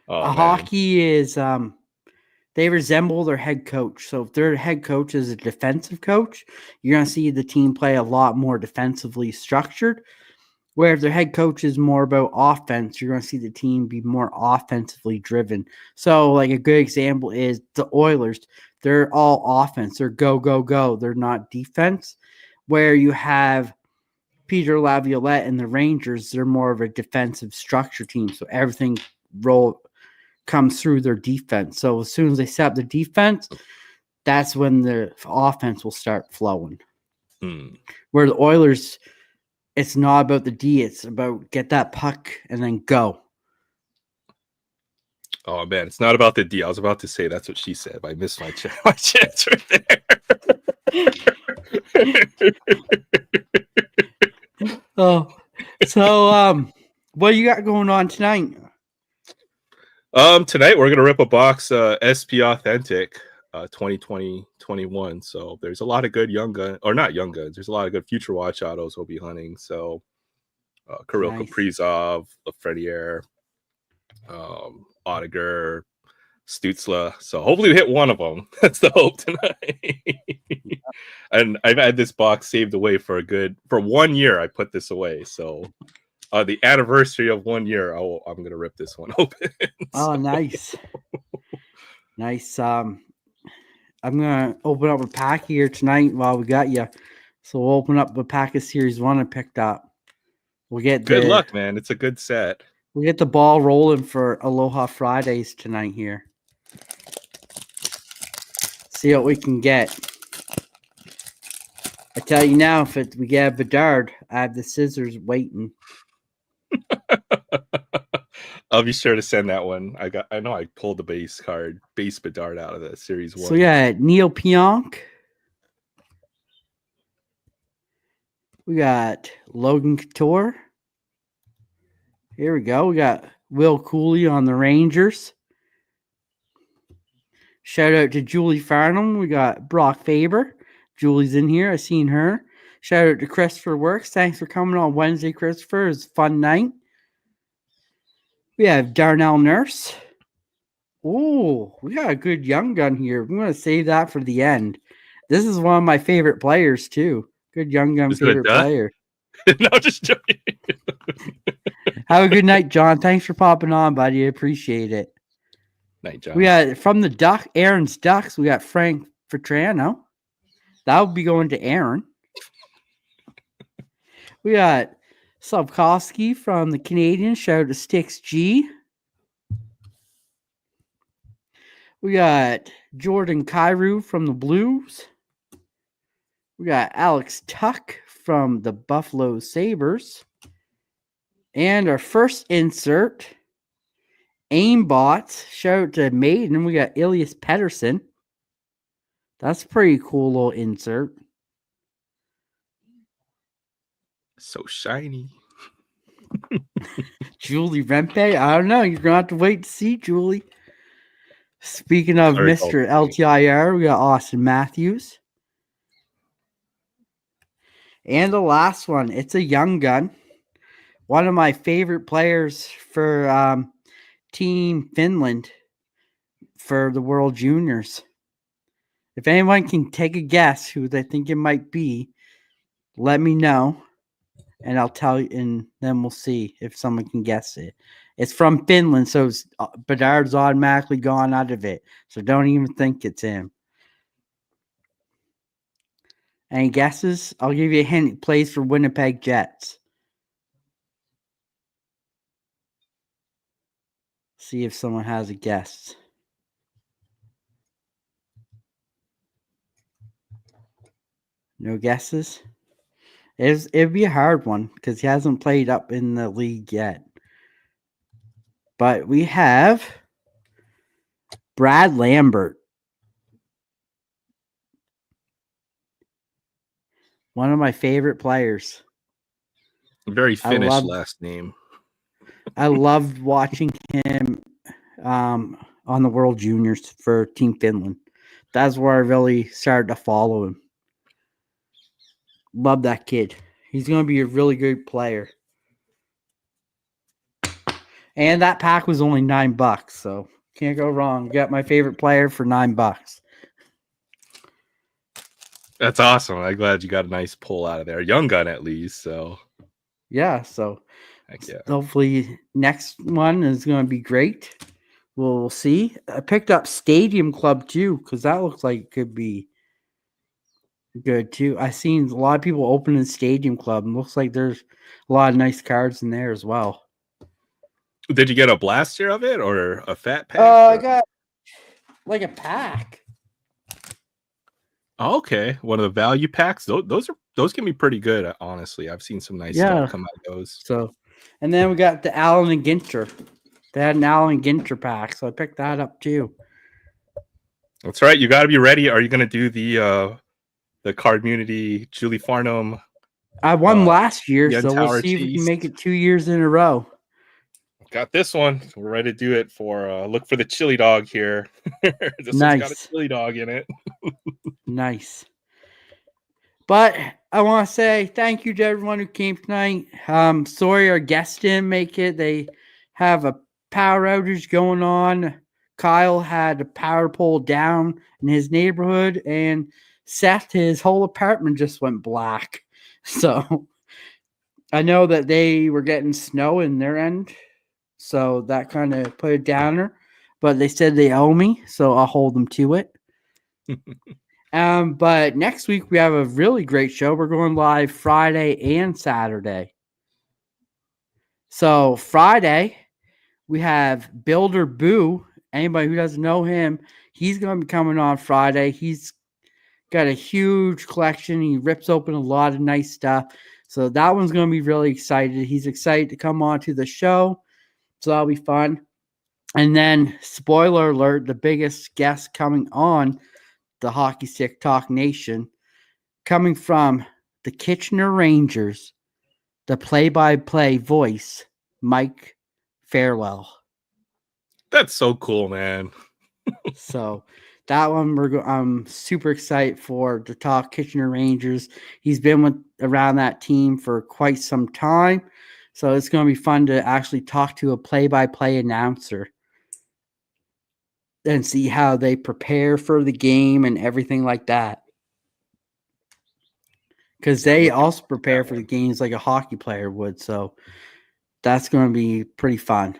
Speaker 1: Hockey is they resemble their head coach. So if their head coach is a defensive coach, you're going to see the team play a lot more defensively structured. Where if their head coach is more about offense, you're going to see the team be more offensively driven. So like a good example is the Oilers. They're all offense. They're go, go, go. They're not defense. Where you have Peter Laviolette and the Rangers, they're more of a defensive structure team. So everything comes through their defense. So as soon as they set up the defense, that's when the offense will start flowing. Where the Oilers, it's not about the D, it's about get that puck and then go.
Speaker 4: Oh man, it's not about the D. I was about to say that's what she said. I missed my chance right there.
Speaker 1: So what you got going on tonight?
Speaker 4: Tonight we're gonna rip a box SP Authentic 2020-21. So there's a lot of good young gun, or not young guns. There's a lot of good future watch autos we'll be hunting. So Kirill Kaprizov, Lafreniere, Oettinger, Stützle. So hopefully we hit one of them. That's the hope tonight. And I've had this box saved away for 1 year. I put this away. So the anniversary of 1 year, I'm gonna rip this one open.
Speaker 1: Oh, nice. Nice. I'm gonna open up a pack here tonight while we got you. So we'll open up a pack of Series 1 I picked up. We'll get
Speaker 4: good luck, man. It's a good set.
Speaker 1: We'll get the ball rolling for Aloha Fridays tonight here. See what we can get. I tell you now, if we get a Bedard, I have the scissors waiting.
Speaker 4: I'll be sure to send that one. I know I pulled the base Bedard out of the Series 1.
Speaker 1: So yeah, Neil Pionk. We got Logan Couture. Here we go. We got Will Cooley on the Rangers. Shout out to Julie Farnham. We got Brock Faber. Julie's in here. I seen her. Shout out to Christopher Works. Thanks for coming on Wednesday, Christopher. It was a fun night. We have Darnell Nurse. Oh, we got a good young gun here. I'm going to save that for the end. This is one of my favorite players, too. Good young gun favorite player.
Speaker 4: No, just joking.
Speaker 1: Have a good night, John. Thanks for popping on, buddy. I appreciate it.
Speaker 4: Night, John.
Speaker 1: We got from the Aaron's Ducks, we got Frank Vetrano. That would be going to Aaron. We got Slabkowski from the Canadians. Shout out to Sticks G. We got Jordan Kyrou from the Blues. We got Alex Tuck from the Buffalo Sabres. And our first insert, Aimbots. Shout out to Maiden. We got Elias Pettersson. That's a pretty cool little insert.
Speaker 4: So shiny.
Speaker 1: Julie Rempe. I don't know. You're going to have to wait to see, Julie. Speaking of Mr. LTIR, we got Austin Matthews. And the last one, it's a young gun. One of my favorite players for Team Finland for the World Juniors. If anyone can take a guess who they think it might be, let me know. And I'll tell you, and then we'll see if someone can guess it. It's from Finland, so Bedard's automatically gone out of it. So don't even think it's him. Any guesses? I'll give you a hint. He plays for Winnipeg Jets. See if someone has a guess. No guesses? It'd be a hard one because he hasn't played up in the league yet. But we have Brad Lambert. One of my favorite players.
Speaker 4: Very Finnish last name.
Speaker 1: I loved watching him on the World Juniors for Team Finland. That's where I really started to follow him. Love that kid. He's going to be a really good player. And that pack was only $9, so can't go wrong. Got my favorite player for $9.
Speaker 4: That's awesome. I'm glad you got a nice pull out of there. Young gun at least, so.
Speaker 1: Yeah, so
Speaker 4: yeah.
Speaker 1: Hopefully next one is going to be great. We'll see. I picked up Stadium Club too because that looks like it could be good too. I've seen a lot of people opening Stadium Club and looks like there's a lot of nice cards in there as well.
Speaker 4: Did you get a blaster of it or a fat pack?
Speaker 1: I got like a pack.
Speaker 4: Oh, okay, one of the value packs. Those can be pretty good, honestly. I've seen some nice stuff come out of those.
Speaker 1: So, and then we got the Allen and Ginter. They had an Allen Ginter pack, so I picked that up too.
Speaker 4: That's right. You got to be ready. Are you going to do the Cardmunity Julie Farnham?
Speaker 1: I won last year, so we'll
Speaker 4: Tower
Speaker 1: see if we can make it 2 years in a row.
Speaker 4: Got this one. We're ready to do it for look for the chili dog here. This
Speaker 1: Nice.
Speaker 4: one's got a chili dog in it.
Speaker 1: Nice. But I want to say thank you to everyone who came tonight. Sorry our guests didn't make it. They have a power outage going on. Kyle had a power pole down in his neighborhood, and Seth, his whole apartment just went black. So I know that they were getting snow in their end. So that kind of put a downer, but they said they owe me, so I'll hold them to it. But next week we have a really great show. We're going live Friday and Saturday. So Friday we have Builder Boo. Anybody who doesn't know him, he's going to be coming on Friday. He's got a huge collection. He rips open a lot of nice stuff. So that one's going to be really excited. He's excited to come on to the show. So that'll be fun. And then, spoiler alert, the biggest guest coming on the Hockey Stick Talk Nation, coming from the Kitchener Rangers, the play-by-play voice, Mike Farewell.
Speaker 4: That's so cool, man.
Speaker 1: So that one I'm super excited for to talk Kitchener Rangers. He's been around that team for quite some time. So it's going to be fun to actually talk to a play-by-play announcer and see how they prepare for the game and everything like that. Because they also prepare for the games like a hockey player would. So that's going to be pretty fun.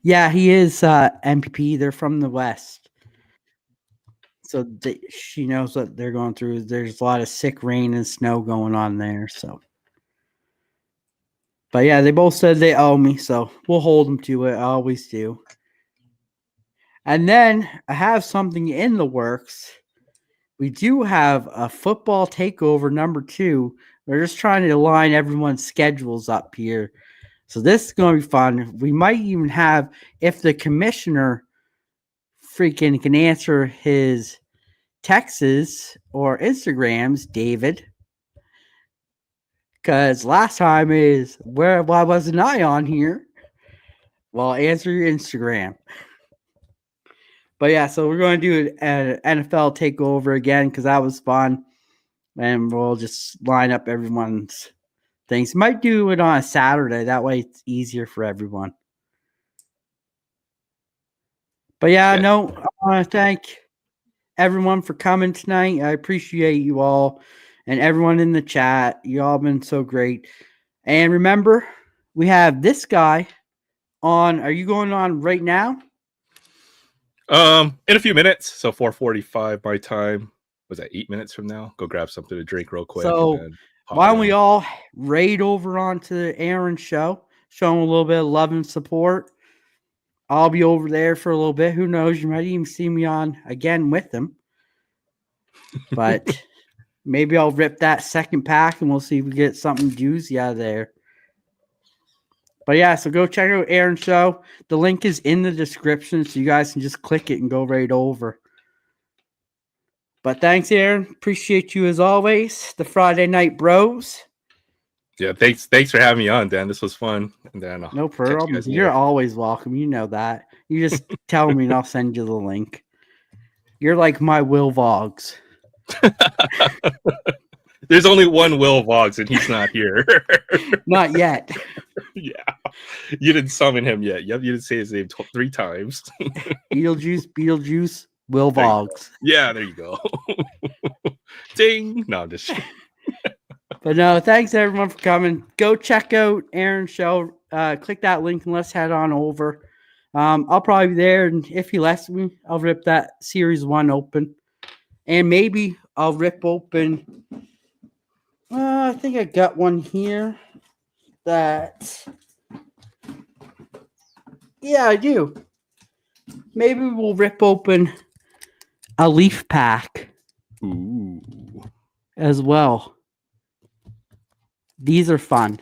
Speaker 1: Yeah, he is MPP. They're from the West. So she knows what they're going through. There's a lot of sick rain and snow going on there. So, but yeah, they both said they owe me, so we'll hold them to it. I always do. And then I have something in the works. We do have a football takeover number 2. We're just trying to align everyone's schedules up here. So this is going to be fun. We might even have, if the commissioner freaking can answer his texts or Instagrams, David. Because last time is, why wasn't I on here? Well, answer your Instagram. But yeah, so we're going to do an NFL takeover again because that was fun. And we'll just line up everyone's things. Might do it on a Saturday. That way it's easier for everyone. But yeah, no, I want to thank everyone for coming tonight. I appreciate you all and everyone in the chat. You all been so great. And remember, we have this guy on. Are you going on right now?
Speaker 4: In a few minutes. So 4:45 my time. Was that 8 minutes from now? Go grab something to drink real quick.
Speaker 1: So
Speaker 4: and then hop
Speaker 1: why don't we
Speaker 4: on.
Speaker 1: all raid over onto Aaron's show, show him a little bit of love and support. I'll be over there for a little bit. Who knows? You might even see me on again with him. But maybe I'll rip that second pack and we'll see if we get something juicy out of there. But yeah, so go check out Aaron's show. The link is in the description, so you guys can just click it and go right over. But thanks, Aaron. Appreciate you as always. The Friday Night Bros.
Speaker 4: Yeah, thanks for having me on, Dan. This was fun. And then
Speaker 1: No
Speaker 4: catch you
Speaker 1: problem.
Speaker 4: guys
Speaker 1: You're
Speaker 4: later.
Speaker 1: always welcome. You know that. You just tell me and I'll send you the link. You're like my Will Voggs.
Speaker 4: There's only one Will Voggs, and he's not here.
Speaker 1: Not yet.
Speaker 4: Yeah, you didn't summon him yet. Yep, you didn't say his name 3 times.
Speaker 1: Beetlejuice, Will
Speaker 4: There you go.
Speaker 1: Voggs.
Speaker 4: Yeah, there you go. Ding. No, I'm just.
Speaker 1: But no, thanks everyone for coming. Go check out Aaron's show. Click that link and let's head on over. I'll probably be there, and if he lets me, I'll rip that Series 1 open. And maybe I'll rip open. I think I got one here that. Yeah, I do. Maybe we'll rip open a Leaf pack
Speaker 4: Ooh.
Speaker 1: as well. These are fun.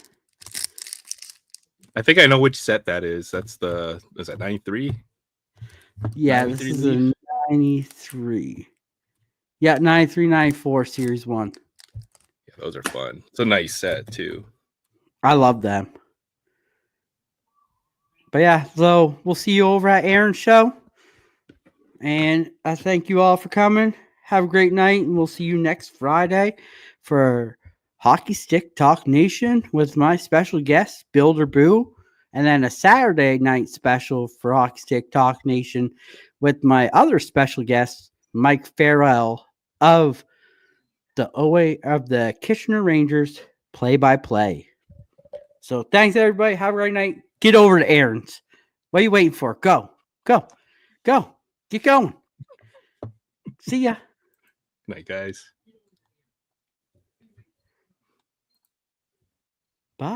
Speaker 4: I think I know which set that is. Is that 93?
Speaker 1: Yeah,
Speaker 4: 93
Speaker 1: this is
Speaker 4: Leaf?
Speaker 1: a 93. Yeah, 93, 94 Series 1.
Speaker 4: Yeah, those are fun. It's a nice set too.
Speaker 1: I love them. But yeah, so we'll see you over at Aaron's show. And I thank you all for coming. Have a great night, and we'll see you next Friday for Hockey Stick Talk Nation with my special guest, Builder Boo. And then a Saturday night special for Hockey Stick Talk Nation with my other special guest, Mike Farrell of the Kitchener Rangers play-by-play. So thanks, everybody. Have a great night. Get over to Aaron's. What are you waiting for? Go. Get going. See ya.
Speaker 4: Good night, guys.